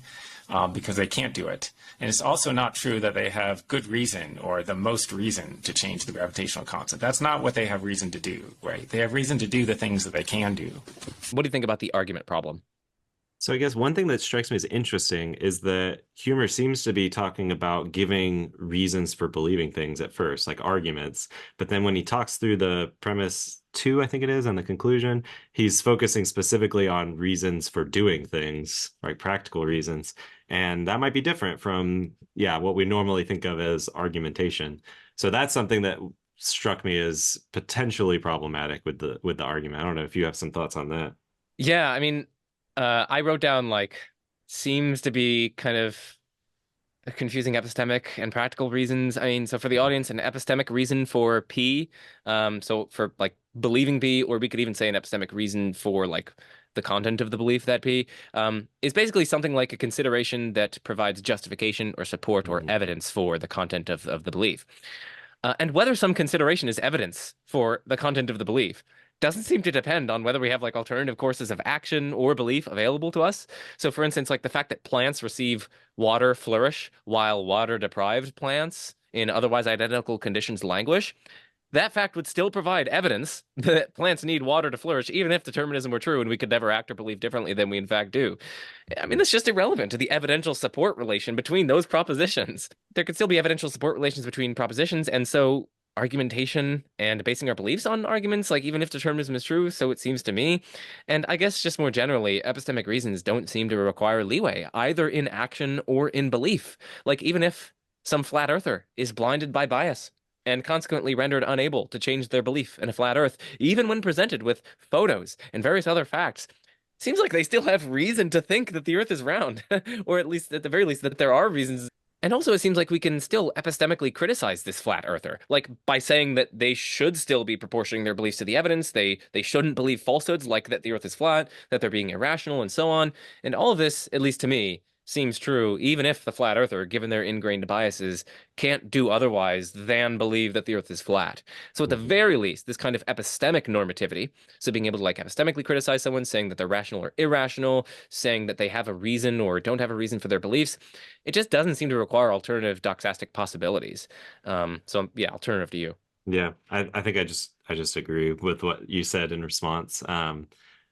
because they can't do it. And it's also not true that they have good reason or the most reason to change the gravitational constant. That's not what they have reason to do, right? They have reason to do the things that they can do. What do you think about the argument problem? So I guess one thing that strikes me as interesting is that Huemer seems to be talking about giving reasons for believing things at first, like arguments. But then when he talks through the premise two, I think it is, and the conclusion, he's focusing specifically on reasons for doing things, like practical reasons. And that might be different from, what we normally think of as argumentation. So that's something that struck me as potentially problematic with the argument. I don't know if you have some thoughts on that. Yeah, I mean, I wrote down like seems to be kind of confusing epistemic and practical reasons. I mean, so for the audience, an epistemic reason for P, so for like believing P, or we could even say an epistemic reason for like the content of the belief that P, is basically something like a consideration that provides justification or support or evidence for the content of the belief. And whether some consideration is evidence for the content of the belief doesn't seem to depend on whether we have like alternative courses of action or belief available to us. So for instance, like the fact that plants receive water flourish while water deprived plants in otherwise identical conditions languish, that fact would still provide evidence that plants need water to flourish, even if determinism were true and we could never act or believe differently than we in fact do. I mean, that's just irrelevant to the evidential support relation between those propositions. There could still be evidential support relations between propositions, and so argumentation and basing our beliefs on arguments, like even if determinism is true, so it seems to me. And I guess just more generally, epistemic reasons don't seem to require leeway, either in action or in belief. Like even if some flat earther is blinded by bias and consequently rendered unable to change their belief in a flat earth, even when presented with photos and various other facts, seems like they still have reason to think that the earth is round, or at least at the very least that there are reasons. And also, it seems like we can still epistemically criticize this flat earther, like by saying that they should still be proportioning their beliefs to the evidence. They shouldn't believe falsehoods like that the earth is flat, that they're being irrational, and so on. And all of this, at least to me, seems true, even if the flat earther, given their ingrained biases, can't do otherwise than believe that the earth is flat. So at the Mhm. very least, this kind of epistemic normativity, so being able to like epistemically criticize someone, saying that they're rational or irrational, saying that they have a reason or don't have a reason for their beliefs, it just doesn't seem to require alternative doxastic possibilities. So yeah, alternative to you. Yeah, I think I just agree with what you said in response.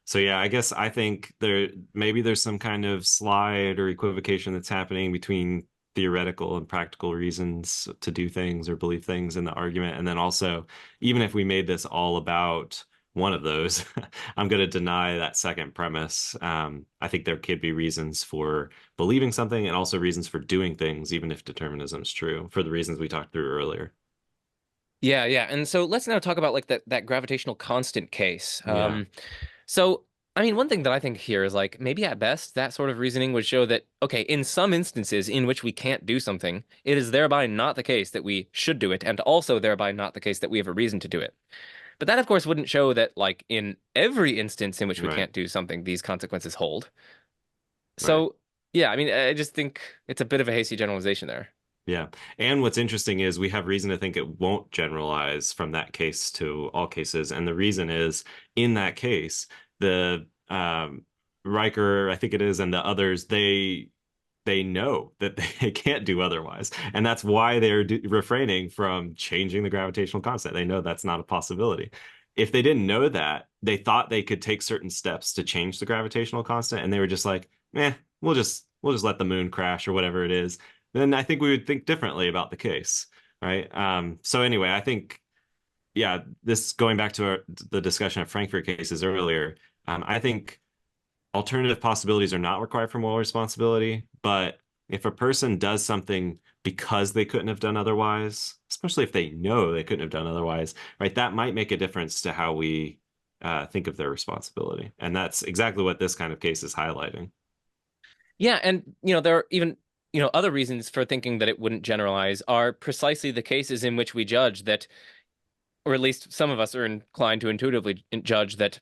So yeah, I guess I think there's some kind of slide or equivocation that's happening between theoretical and practical reasons to do things or believe things in the argument. And then also, even if we made this all about one of those, I'm going to deny that second premise. I think there could be reasons for believing something and also reasons for doing things, even if determinism is true, for the reasons we talked through earlier. Yeah, yeah. And so let's now talk about like that gravitational constant case. Yeah. So I mean, one thing that I think here is like maybe at best that sort of reasoning would show that okay, in some instances in which we can't do something, it is thereby not the case that we should do it, and also thereby not the case that we have a reason to do it. But that of course wouldn't show that like in every instance in which we Right. can't do something, these consequences hold. Right. So yeah, I mean, I just think it's a bit of a hasty generalization there. Yeah. And what's interesting is we have reason to think it won't generalize from that case to all cases. And the reason is in that case, the Riker, I think it is, and the others, they know that they can't do otherwise. And that's why they're refraining from changing the gravitational constant. They know that's not a possibility. If they didn't know that, they thought they could take certain steps to change the gravitational constant, and they were just like, "Eh, we'll just let the moon crash or whatever it is." Then I think we would think differently about the case, right? So anyway, I think, yeah, this going back to the discussion of Frankfurt cases earlier, I think alternative possibilities are not required for moral responsibility, but if a person does something because they couldn't have done otherwise, especially if they know they couldn't have done otherwise, right, that might make a difference to how we think of their responsibility. And that's exactly what this kind of case is highlighting. Yeah, and there are even other reasons for thinking that it wouldn't generalize are precisely the cases in which we judge that, or at least some of us are inclined to intuitively judge that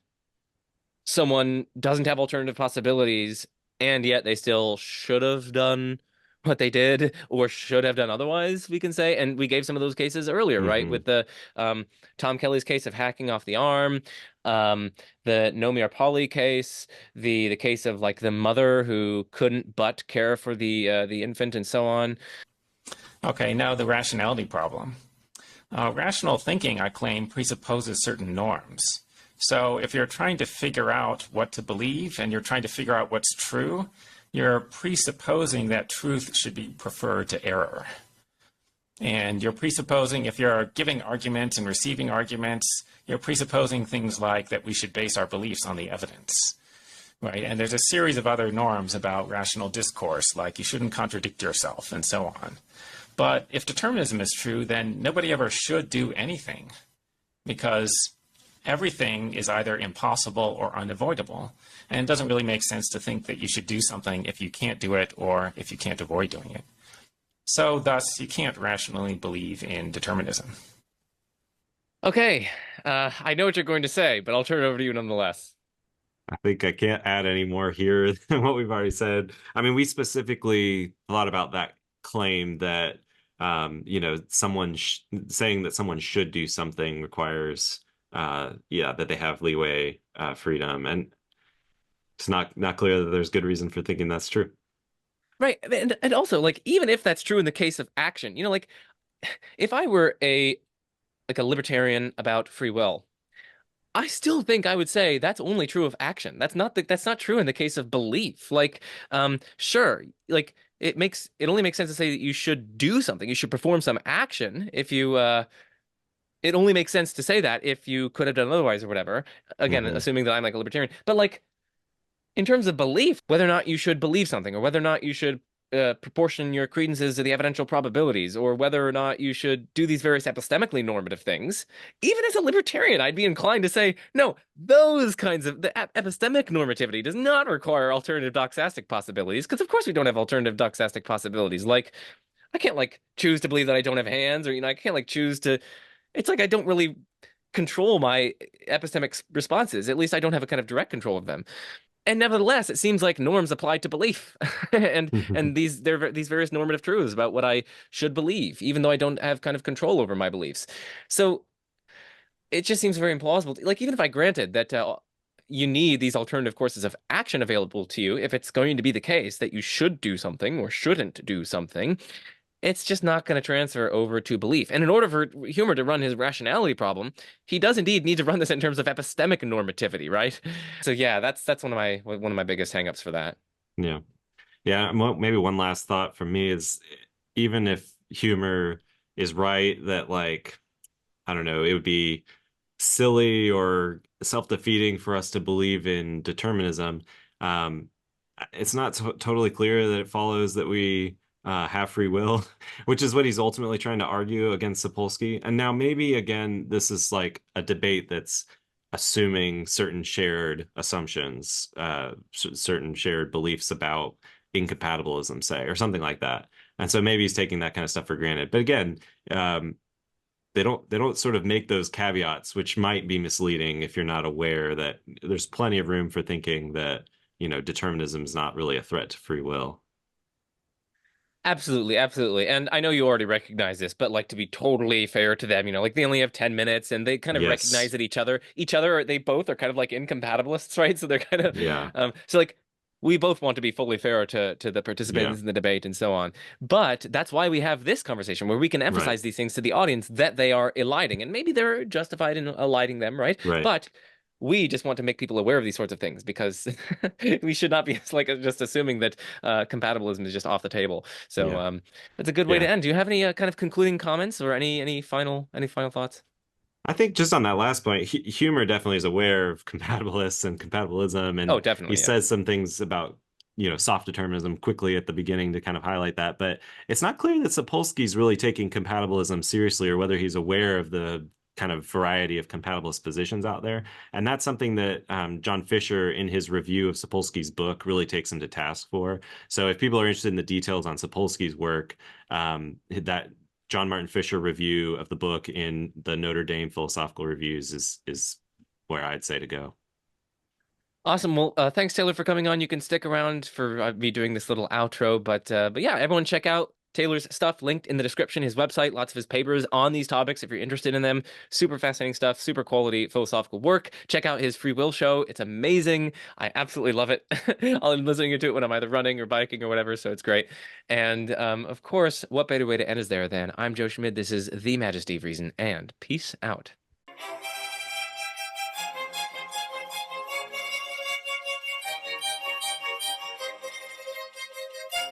someone doesn't have alternative possibilities, and yet they still should have done what they did or should have done otherwise, we can say. And we gave some of those cases earlier, right? Hmm. With the Tom Kelly's case of hacking off the arm, the Nomi Arpali case, the case of like the mother who couldn't but care for the infant and so on. Okay, now the rationality problem. Rational thinking, I claim, presupposes certain norms. So if you're trying to figure out what to believe and you're trying to figure out what's true, you're presupposing that truth should be preferred to error. And you're presupposing, if you're giving arguments and receiving arguments, you're presupposing things like that we should base our beliefs on the evidence, right? And there's a series of other norms about rational discourse, like you shouldn't contradict yourself and so on. But if determinism is true, then nobody ever should do anything because everything is either impossible or unavoidable. And it doesn't really make sense to think that you should do something if you can't do it or if you can't avoid doing it. So thus, you can't rationally believe in determinism. Okay, I know what you're going to say, but I'll turn it over to you nonetheless. I think I can't add any more here than what we've already said. I mean, we specifically thought about that claim that someone saying that someone should do something requires yeah, that they have leeway, freedom, and it's not clear that there's good reason for thinking that's true. Right, and also like even if that's true in the case of action, like if I were a libertarian about free will, I still think I would say that's only true of action. That's not true in the case of belief. Like, sure, like it only makes sense to say that you should do something, you should perform some action if you it only makes sense to say that if you could have done otherwise or whatever. Again, Hmm. assuming that I'm like a libertarian, but like in terms of belief, whether or not you should believe something, or whether or not you should proportion your credences to the evidential probabilities, or whether or not you should do these various epistemically normative things, even as a libertarian, I'd be inclined to say, no, those kinds of the epistemic normativity does not require alternative doxastic possibilities, because of course we don't have alternative doxastic possibilities. Like, I can't like choose to believe that I don't have hands, or I can't like choose to. It's like I don't really control my epistemic responses. At least I don't have a kind of direct control of them. And nevertheless, it seems like norms apply to belief, and these various normative truths about what I should believe, even though I don't have kind of control over my beliefs. So it just seems very implausible. Like, even if I granted that you need these alternative courses of action available to you, if it's going to be the case that you should do something or shouldn't do something, it's just not going to transfer over to belief. And in order for Huemer to run his rationality problem, he does indeed need to run this in terms of epistemic normativity, right? So yeah, that's one of my biggest hangups for that. Yeah. Yeah. Maybe one last thought from me is even if humor is right, that like, I don't know, it would be silly or self-defeating for us to believe in determinism. Um, it's not totally clear that it follows that we have free will, which is what he's ultimately trying to argue against Sapolsky. And now maybe again, this is like a debate that's assuming certain shared assumptions, certain shared beliefs about incompatibilism, say, or something like that. And so maybe he's taking that kind of stuff for granted. But again, um, they don't sort of make those caveats, which might be misleading if you're not aware that there's plenty of room for thinking that, determinism is not really a threat to free will. Absolutely, absolutely. And I know you already recognize this, but like, to be totally fair to them, like, they only have 10 minutes and they kind of recognize Yes. that they both are kind of like incompatibilists, right? So they're kind of Yeah. so like, we both want to be fully fair to the Yeah. participants in the debate and so on. But that's why we have this conversation where we can Right. emphasize these things to the audience that they are eliding. And maybe they're justified in eliding them, right? Right. But we just want to make people aware of these sorts of things because we should not be like just assuming that compatibilism is just off the table. So Yeah. that's a good way to Yeah. end. Do you have any kind of concluding comments or any final thoughts? I think just on that last point, humor definitely is aware of compatibilists and compatibilism, Oh, and he definitely, yeah. says some things about soft determinism quickly at the beginning to kind of highlight that. But it's not clear that Sapolsky's really taking compatibilism seriously, or whether he's aware of the kind of variety of compatibilist positions out there. And that's something that John Fisher, in his review of Sapolsky's book, really takes him to task for. So if people are interested in the details on Sapolsky's work, that John Martin Fisher review of the book in the Notre Dame Philosophical Reviews is where I'd say to go. Awesome. Well, thanks, Taylor, for coming on. You can stick around for me doing this little outro, but yeah, everyone check out Taylor's stuff linked in the description. His website, lots of his papers on these topics if you're interested in them. Super fascinating stuff, super quality philosophical work. Check out his Free Will show. It's amazing. I absolutely love it. I'm listening to it when I'm either running or biking or whatever, so it's great. And of course, what better way to end is there than I'm Joe Schmid. This is The Majesty of Reason, and peace out.